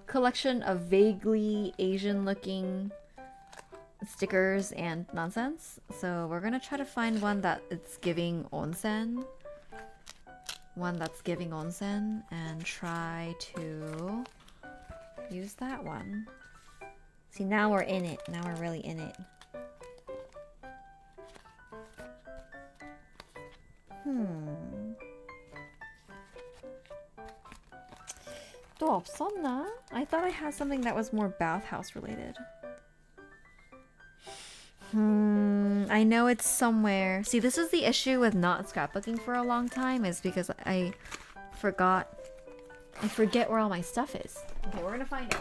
collection of vaguely Asian-looking stickers and nonsense. So we're gonna try to find one that it's giving onsen. And try to use that one. See, now we're in it. Now we're really in it. 또 없었나? I thought I had something that was more bathhouse related. I know it's somewhere. See, this is the issue with not scrapbooking for a long time, is because I forget where all my stuff is. Okay, we're gonna find it.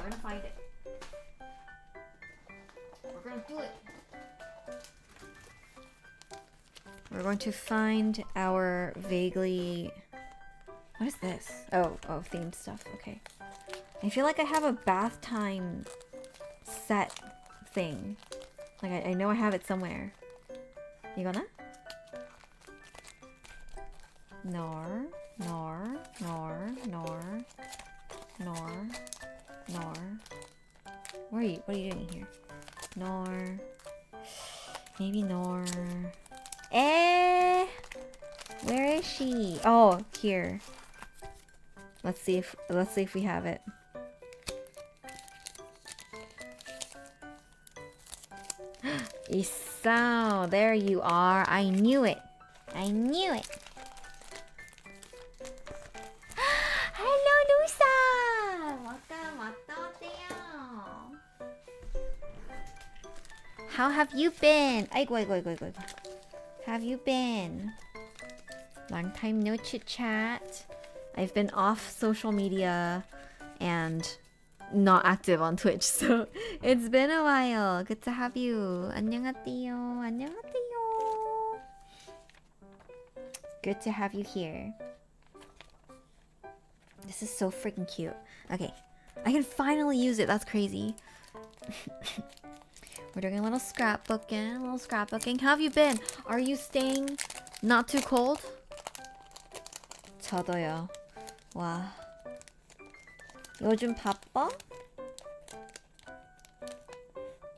We're gonna do it. We're going to find our vaguely... What is this? Oh, themed stuff. Okay. I feel like I have a bath time set thing. Like, I know I have it somewhere. 이거나? Nor. What are you doing here? Nor. Maybe Nor. Where is she? Oh, here. Let's see if we have it. Isao, there you are. I knew it. Hello, Lusa. Welcome. How have you been? 아이고. Have you been? Long time no chit chat. I've been off social media and not active on Twitch, so it's been a while. Good to have you. 안녕하세요. Good to have you here. This is so freaking cute. Okay, I can finally use it. That's crazy. We're doing a little scrapbooking. How have you been? Are you staying not too cold? 저도요. 와. 요즘 바빠?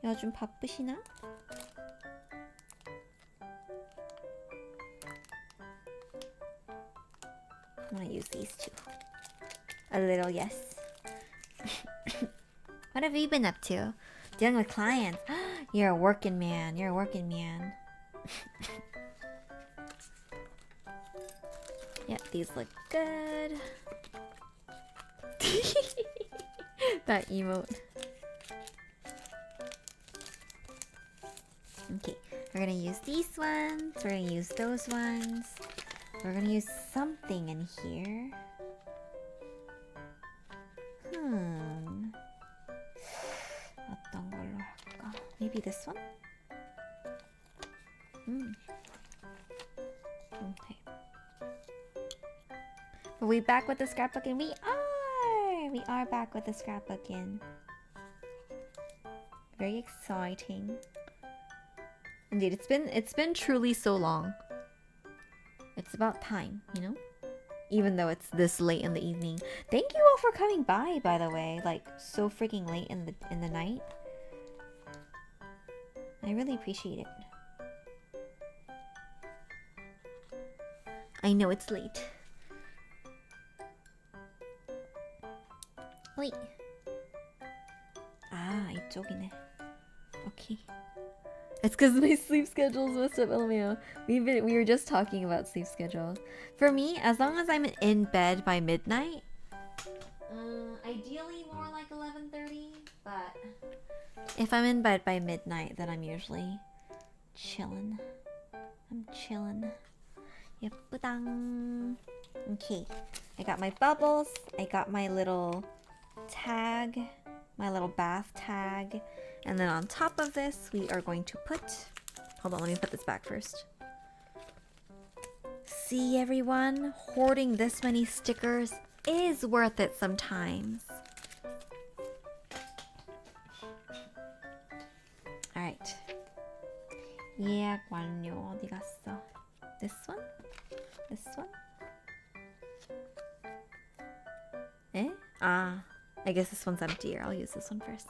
요즘 바쁘시나? I'm gonna use these two. A little, yes. What have you been up to? Dealing with clients. You're a working man. You're a working man. Yep, these look good. That emote. Okay, we're gonna use these ones. We're gonna use those ones. We're gonna use something in here. 어떤 걸로 할까? Maybe this one? Okay. Are we back with the scrapbooking? We are! We are back with the scrapbooking. Very exciting. Indeed, it's been truly so long. It's about time, you know? Even though it's this late in the evening. Thank you all for coming by the way. Like, so freaking late in the night. I really appreciate it. I know it's late. Wait. 이쪽이네. Okay. It's because my sleep schedule is messed up, LMAO. We were just talking about sleep schedules. For me, as long as I'm in bed by midnight, ideally more like 11:30, but if I'm in bed by midnight, then I'm usually chilling. I'm chilling. 예쁘당. Okay, I got my bubbles. I got my little tag, my little bath tag. And then on top of this, we are going to put... Hold on, let me put this back first. See, everyone? Hoarding this many stickers is worth it sometimes. Alright. 예약 완료. 어디 갔어? This one? This one? Eh? I guess this one's empty. I'll use this one first.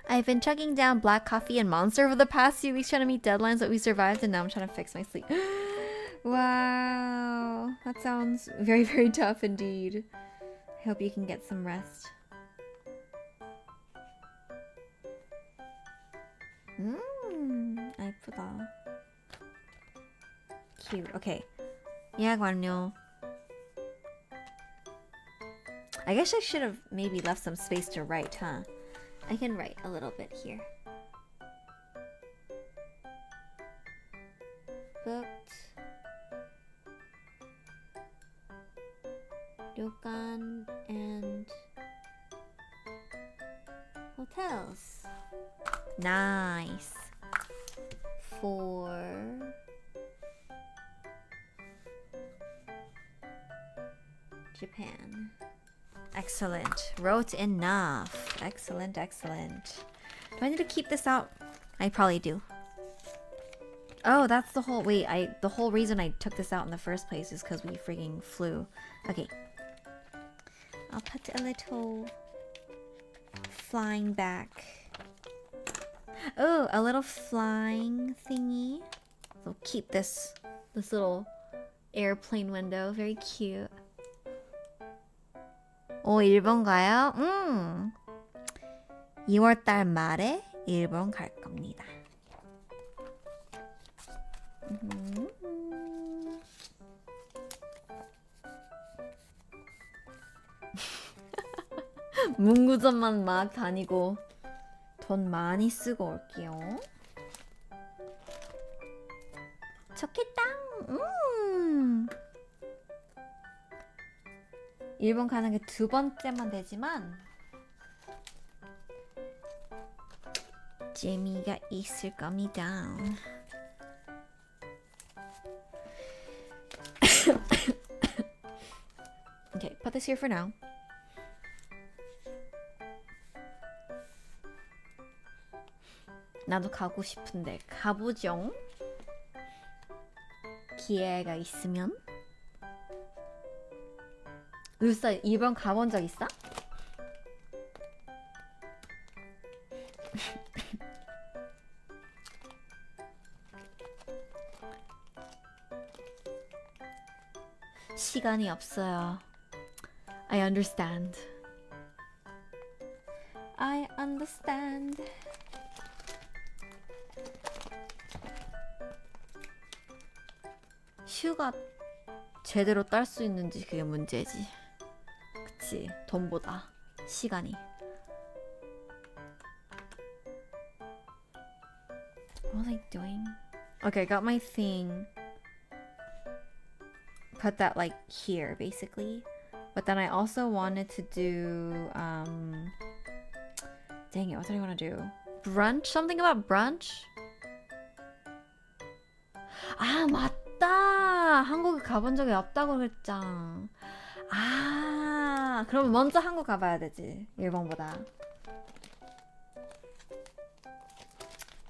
I've been chugging down black coffee and Monster over the past few weeks trying to meet deadlines, but we survived and now I'm trying to fix my sleep. Wow, that sounds very, very tough indeed. I hope you can get some rest. 예쁘다. Cute. Okay. 예약 완료. I guess I should have maybe left some space to write, huh? I can write a little bit here. Booked. Ryokan and hotels. Nice. For Japan. Excellent. Wrote enough. Excellent, excellent. Do I need to keep this out? I probably do. Oh, that's the whole... Wait, the whole reason I took this out in the first place is because we freaking flew. Okay. I'll put a little flying back. Oh, a little flying thingy. So keep this little airplane window. Very cute. 오, 일본 가요? 2월달 말에 일본 갈 겁니다. 문구점만 막 다니고 돈 많이 쓰고 올게요. 좋겠다. 일본 가는 게 2번째만 되지만 재미가 있을 겁니다. Okay, put this here for now. 나도 가고 싶은데 가보죠. 기회가 있으면. 울사 일본 가본 적 있어? 시간이 없어요. I understand. I understand. 휴가 제대로 딸 수 있는지 그게 문제지. 그치, 돈보다 시간이. What was I doing? Okay, I got my thing. Put that like here, basically. But then I also wanted to do, dang it, what did I want to do? Brunch? Something about brunch? 아, 맞다! 한국에 가본 적이 없다고 그랬잖아. 아, 그럼 먼저 한국 가봐야 되지, 일본보다.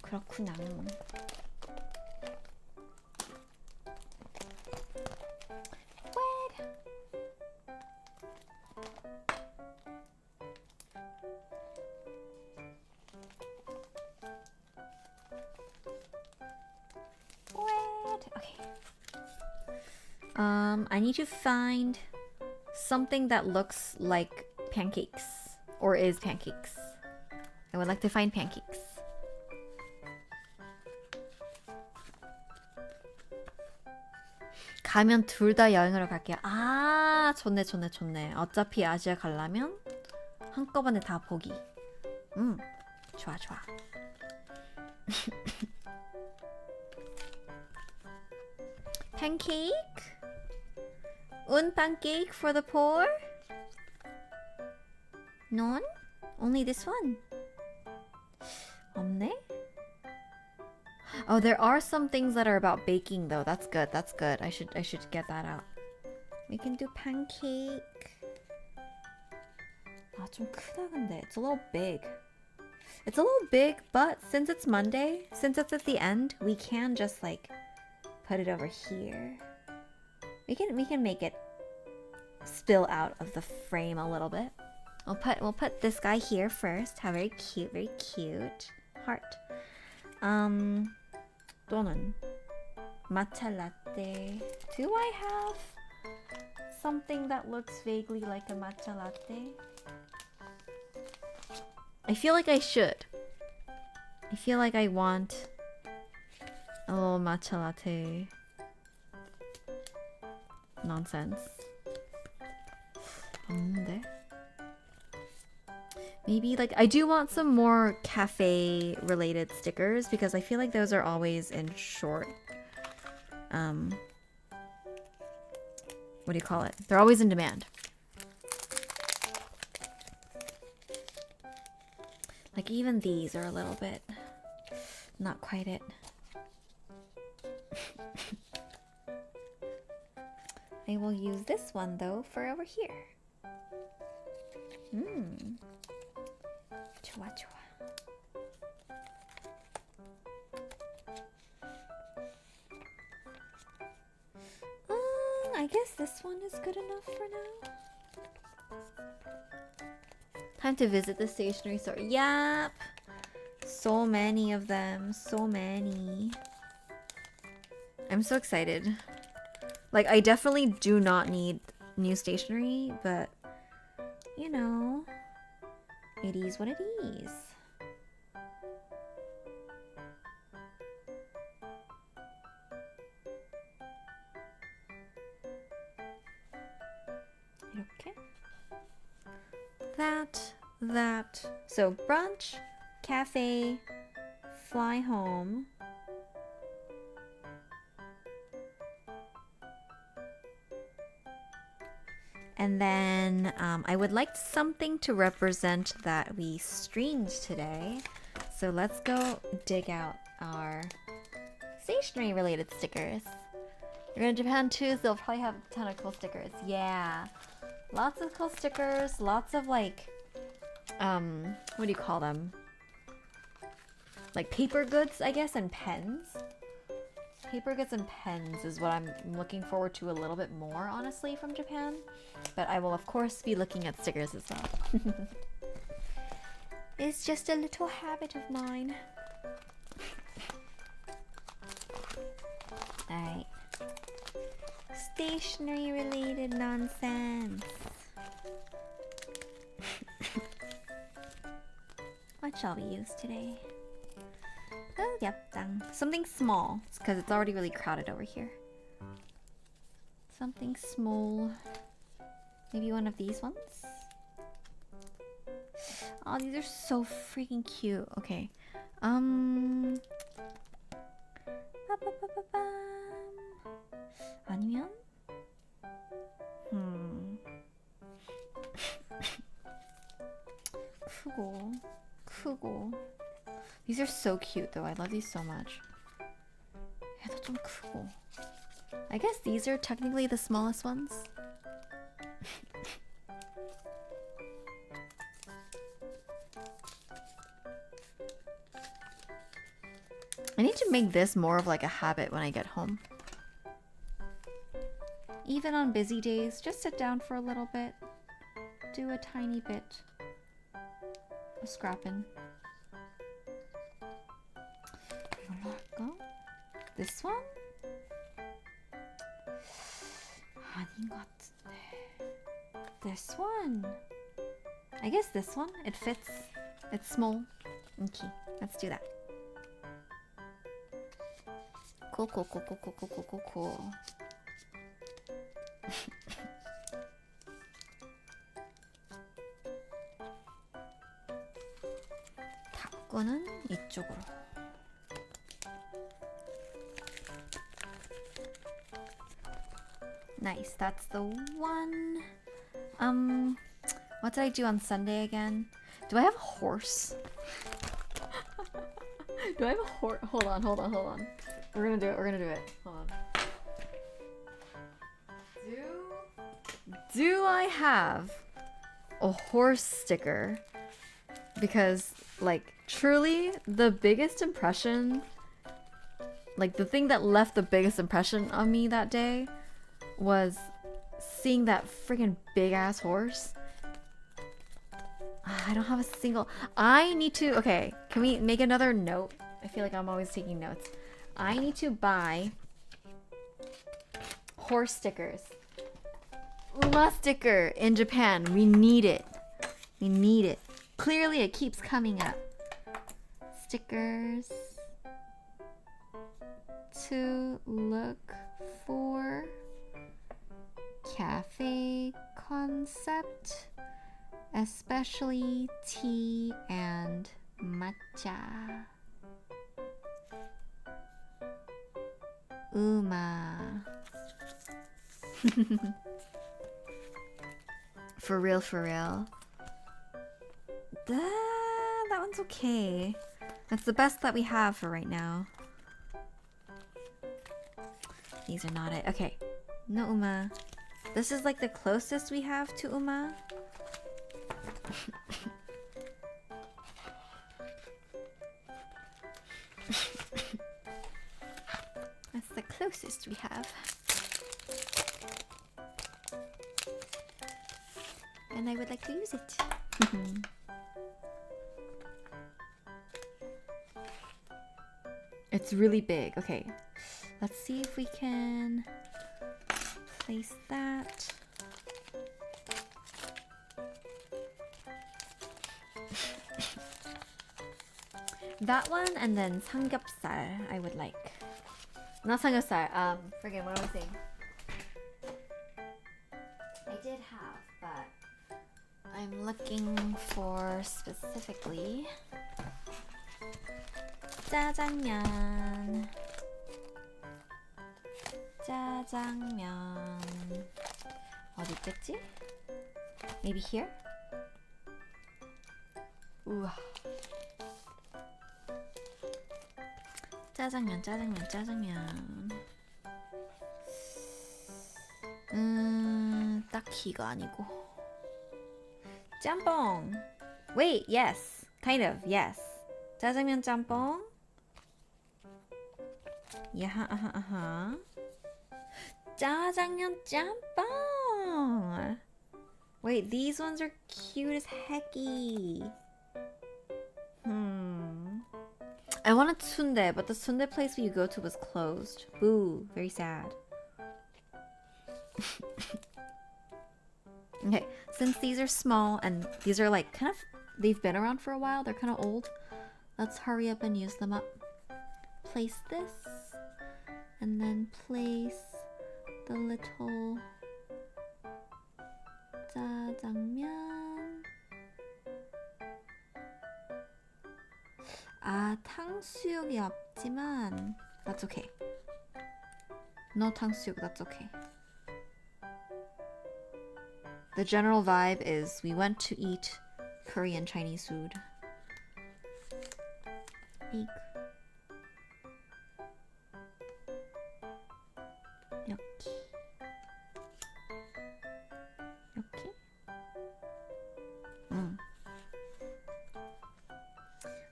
그렇구나. Okay. I need to find something that looks like pancakes or is pancakes. I would like to find pancakes. 가면 둘 다 여행으로 갈게요. 아, 좋네, 좋네, 좋네. 어차피 아시아 가려면 한꺼번에 다 보기. 좋아, 좋아. Pancake? Un pancake for the poor? None? Only this one? 없네? Oh, there are some things that are about baking though. That's good. That's good. I should get that out. We can do pancake. 아, 좀 크다 근데. It's a little big. It's a little big, but since it's Monday, since it's at the end, we can just like put it over here. We can make it spill out of the frame a little bit. We'll put this guy here first. How very cute heart. 또는 matcha latte. Do I have something that looks vaguely like a matcha latte? I feel like I should. I feel like I want a little matcha latte nonsense. 없는데? Maybe like I do want some more cafe related stickers because I feel like those are always in short. What do you call it? They're always in demand. Like even these are a little bit not quite it. I will use this one though for over here. 좋아, 좋아. I guess this one is good enough for now. Time to visit the stationery store. Yep. So many of them. So many. I'm so excited. Like, I definitely do not need new stationery, but you know, it is what it is. 이렇게. That. So brunch, cafe, fly home. And then I would like something to represent that we streamed today. So let's go dig out our stationery related stickers. You're going to Japan too, so they'll probably have a ton of cool stickers. Yeah. Lots of cool stickers, lots of like, what do you call them? Like paper goods, I guess, and pens. Paper goods and pens is what I'm looking forward to a little bit more, honestly, from Japan. But I will, of course, be looking at stickers as well. It's just a little habit of mine. Alright. stationery related nonsense. What shall we use today? Oh, yep, dang. Something small, because it's already really crowded over here. Something small. Maybe one of these ones? Oh, these are so freaking cute. Okay. 아니면? 크고. These are so cute though. I love these so much. 얘도 좀 크고. I guess these are technically the smallest ones. I need to make this more of like a habit when I get home. Even on busy days, just sit down for a little bit. Do a tiny bit of scrapping. 이걸로 할까? This one? 아닌 것 같은데. This one? I guess this one. It fits. It's small. Okay, let's do that. Cool. 탁구는 이쪽으로. Nice, that's the one. What did I do on Sunday again? Do I have a horse? Do I have a horse? Hold on. We're gonna do it. Hold on. Do I have a horse sticker? Because, like, truly, the biggest impression, like, the thing that left the biggest impression on me that day was seeing that freaking big-ass horse. I don't have a single... I need to... Okay, can we make another note? I feel like I'm always taking notes. I need to buy horse stickers. Uma sticker in Japan. We need it. Clearly it keeps coming up. Stickers to look for. Cafe concept, especially tea and matcha. Uma. For real. That one's okay. That's the best that we have for right now. These are not it. Okay. No Uma. This is like the closest we have to Uma. That's the closest we have. And I would like to use it. It's really big. Okay. Let's see if we can place that. That one and then 삼겹살 I would like. Not 삼겹살. Friggin' what am I saying? I did have, but I'm looking for specifically 짜장면. 어디 있겠지? Maybe here? 우와. 짜장면. 딱히가 아니고. 짬뽕. Wait, yes. Kind of, yes. 짜장면 짬뽕. 야하, 짜장면 짬뽕. Wait, these ones are cute as hecky. I wanted sundae, but the sundae place we go to was closed. Boo, very sad. Okay, since these are small and these are like kind of, they've been around for a while, they're kind of old. Let's hurry up and use them up. Place this, and then place the little 짜장면. 아, 탕수육이 없지만 that's okay. No 탕수육, that's okay. The general vibe is we went to eat Korean Chinese food. Egg. 이렇게. 이렇게.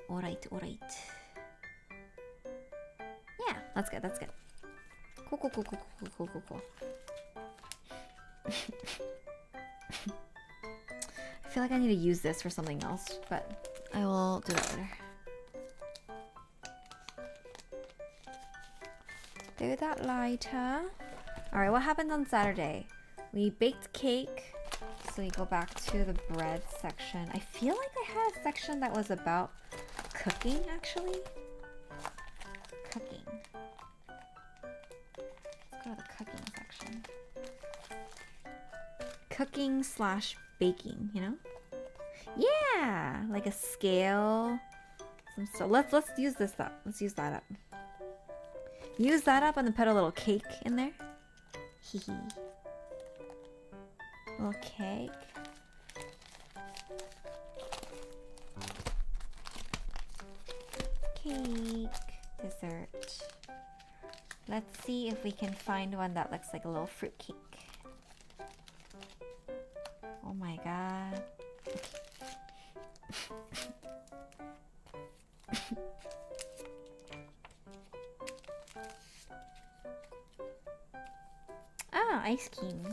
Alright, alright. Yeah, that's good, that's good. Cool. I feel like I need to use this for something else, but I will do that later. Do that later. Alright, what happened on Saturday? We baked cake, so we go back to the bread section. I feel like I had a section that was about cooking, actually. Cooking. Let's go to the cooking section. Cooking slash baking, you know? Yeah, like a scale. So let's use this up. Let's use that up. Use that up and then put a little cake in there. Hee hee. Little cake. Cake. Dessert. Let's see if we can find one that looks like a little fruit cake. Oh my god. Ah, ice cream.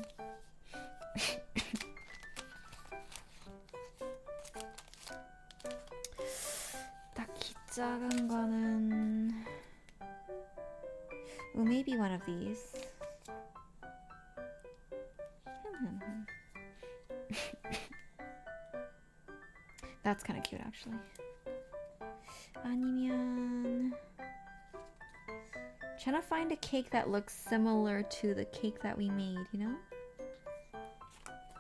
딱히 작은 거는 maybe one of these. That's kind of cute, actually. 아니면 trying to find a cake that looks similar to the cake that we made, you know?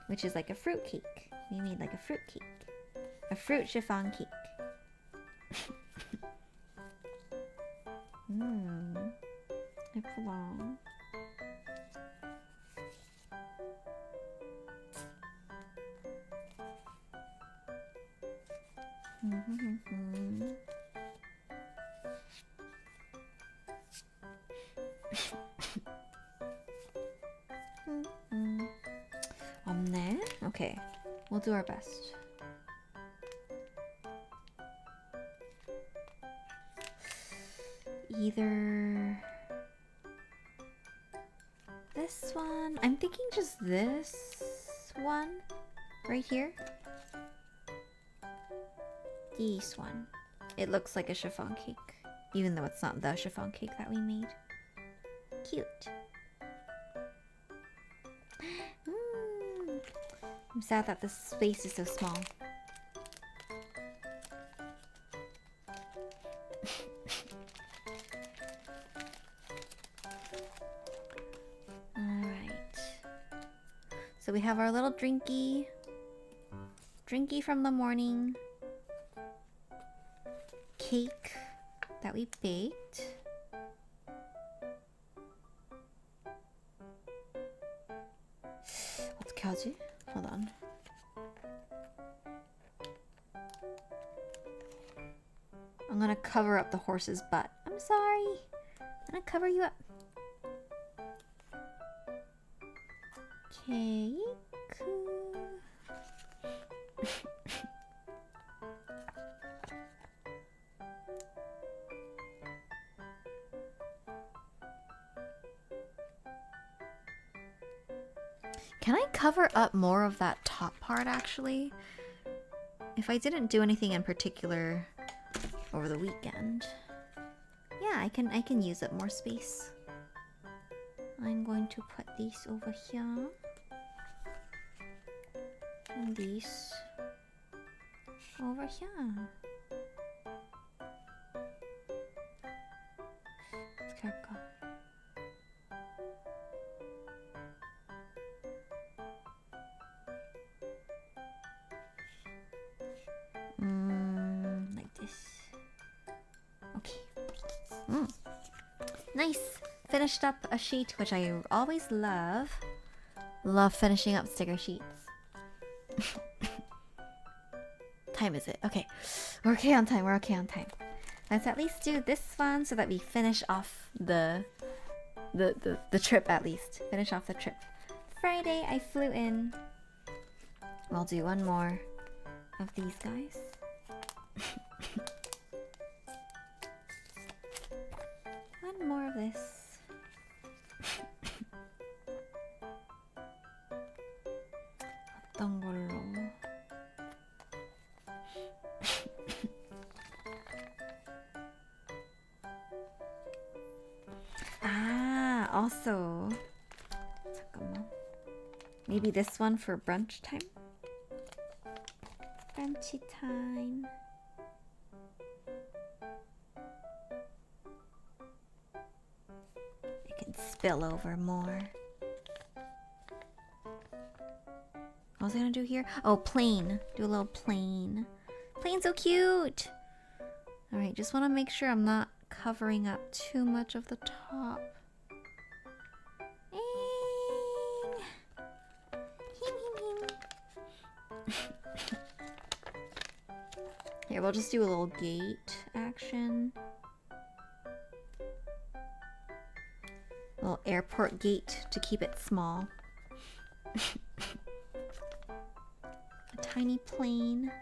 Which is like a fruit cake. We made like a fruit cake. A fruit chiffon cake. 예쁘다. 없네? Okay, we'll do our best. Either this one. I'm thinking just this one right here. This one. It looks like a chiffon cake, even though it's not the chiffon cake that we made. Cute. I'm sad that this space is so small. Alright. So we have our little drinky from the morning. Cake that we baked. 어떻게 하지? Hold on. I'm gonna cover up the horse's butt. I'm sorry. I'm gonna cover you up. Cake. Can I cover up more of that top part, actually? If I didn't do anything in particular over the weekend. Yeah, I can use up more space. I'm going to put these over here. And these over here. Circle. Like this. Okay. Nice. Finished up a sheet, which I always love. Love finishing up sticker sheets. Time is it? Okay. We're okay on time. We're okay on time. Let's at least do this one so that we finish off the trip at least. Finish off the trip. Friday, I flew in. I'll do one more of these guys. One more of this. 어떤 걸로? Also, 잠깐만. Maybe this one for brunch time? Brunchy time. It can spill over more. What was I gonna do here? Oh, plane. Do a little plane. Plane's so cute! Alright, just want to make sure I'm not covering up too much of the top. Here, we'll just do a little gate action. A little airport gate to keep it small. A tiny plane.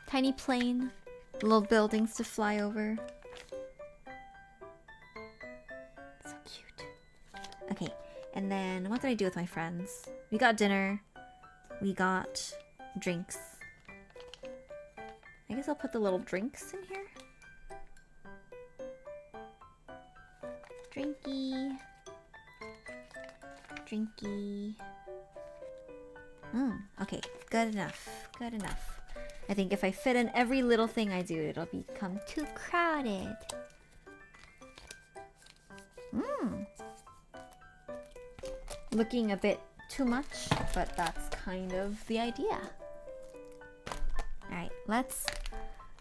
Tiny plane. Little buildings to fly over. So cute. Okay, and then what did I do with my friends? We got dinner. We got drinks. I guess I'll put the little drinks in here. Drinky. Drinky. Okay, good enough. Good enough. I think if I fit in every little thing I do, it'll become too crowded. Looking a bit too much, but that's kind of the idea. Alright, let's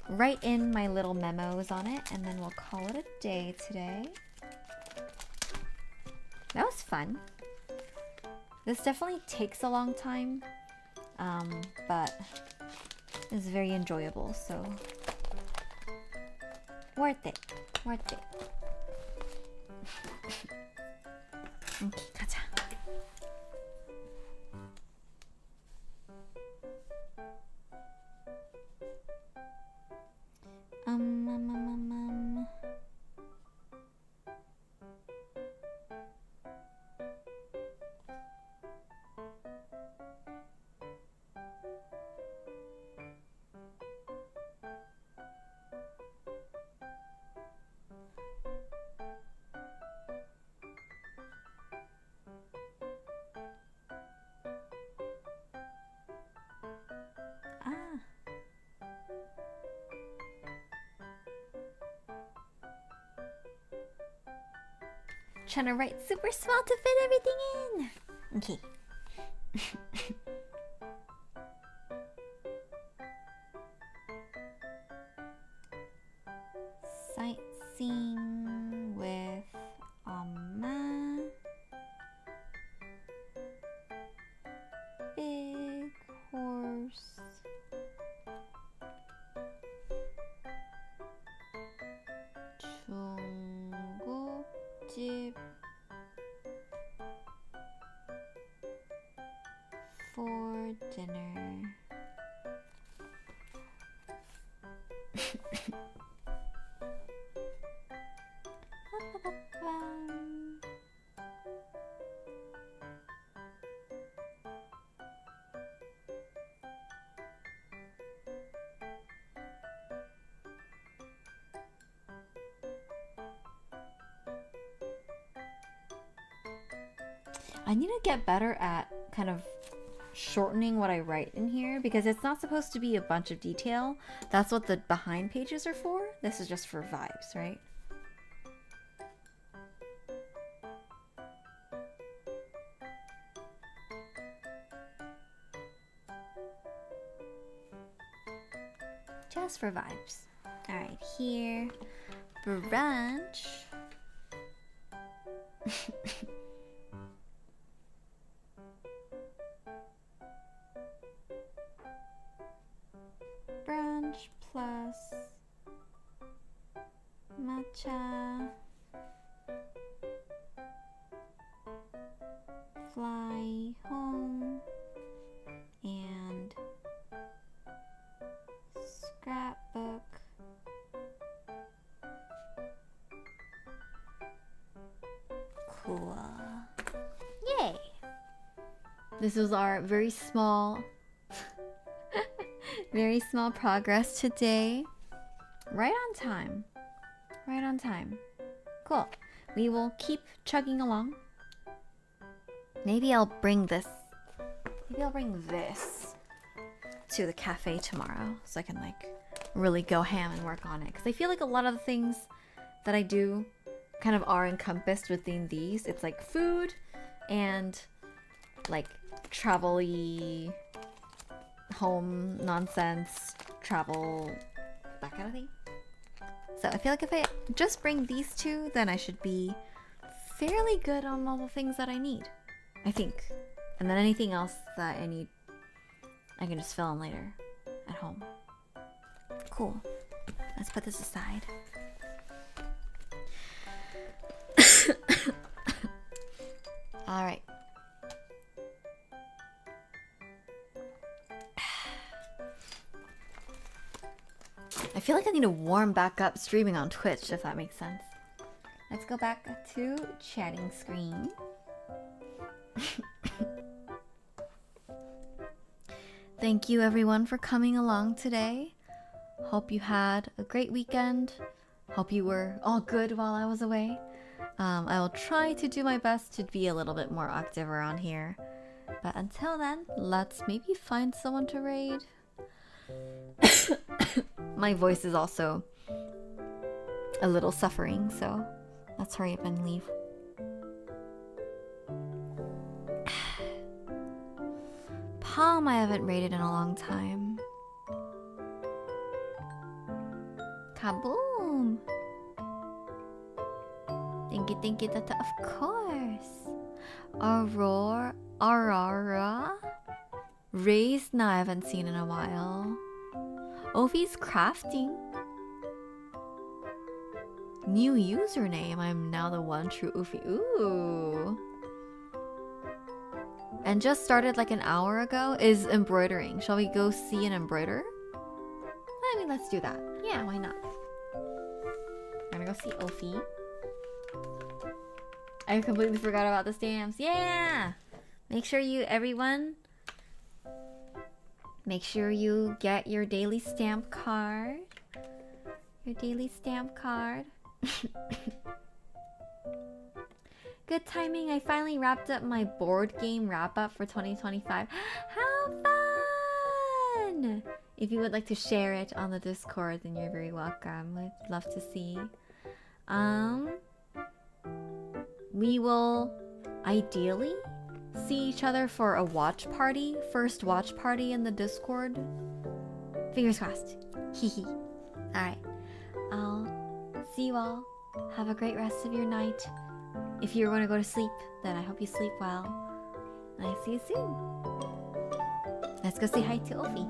write in my little memos on it, and then we'll call it a day today. That was fun. This definitely takes a long time, but it's very enjoyable, so worth it. Worth it. Okay, 가자. Trying to write super small to fit everything in. Okay. Sightseeing with Amma. Big horse. 중국집 for dinner. I need to get better at kind of shortening what I write in here because it's not supposed to be a bunch of detail. That's what the behind pages are for. This is just for vibes, right? Just for vibes. All right, here, brunch. Brunch plus matcha, fly home, and scrapbook. Cool. Yay! This was our very small very small progress today. Right on time. Right on time. Cool. We will keep chugging along. Maybe I'll bring this. Maybe I'll bring this to the cafe tomorrow so I can like really go ham and work on it. Because I feel like a lot of the things that I do kind of are encompassed within these. It's like food and like travel-y, home nonsense, travel, that kind of thing. So I feel like if I just bring these two, then I should be fairly good on all the things that I need, I think. And then anything else that I need, I can just fill in later at home. Cool. Let's put this aside. All right. I feel like I need to warm back up streaming on Twitch, if that makes sense. Let's go back to chatting screen. Thank you everyone for coming along today. Hope you had a great weekend. Hope you were all good while I was away. I will try to do my best to be a little bit more active around here. But until then, let's maybe find someone to raid. My voice is also a little suffering, so let's hurry up and leave. Palm I haven't raided in a long time. Kaboom! Thank you, Tata, of course. Aurora? Raised? No, I haven't seen in a while. Ovi's crafting. New username. I'm now the one true Ufi. Ooh. And just started like an hour ago is embroidering. Shall we go see an embroiderer? I mean, let's do that. Yeah, why not? I'm gonna go see Ofi. I completely forgot about the stamps. Yeah! Make sure you, everyone, make sure you get your daily stamp card. Your daily stamp card. Good timing. I finally wrapped up my board game wrap up for 2025. How fun! If you would like to share it on the Discord, then you're very welcome. I'd love to see. We will ideally see each other for a watch party. First watch party in the Discord. Fingers crossed. Hehe. Alright. I'll see you all. Have a great rest of your night. If you're going to go to sleep, then I hope you sleep well. And I see you soon. Let's go say hi to Ovi.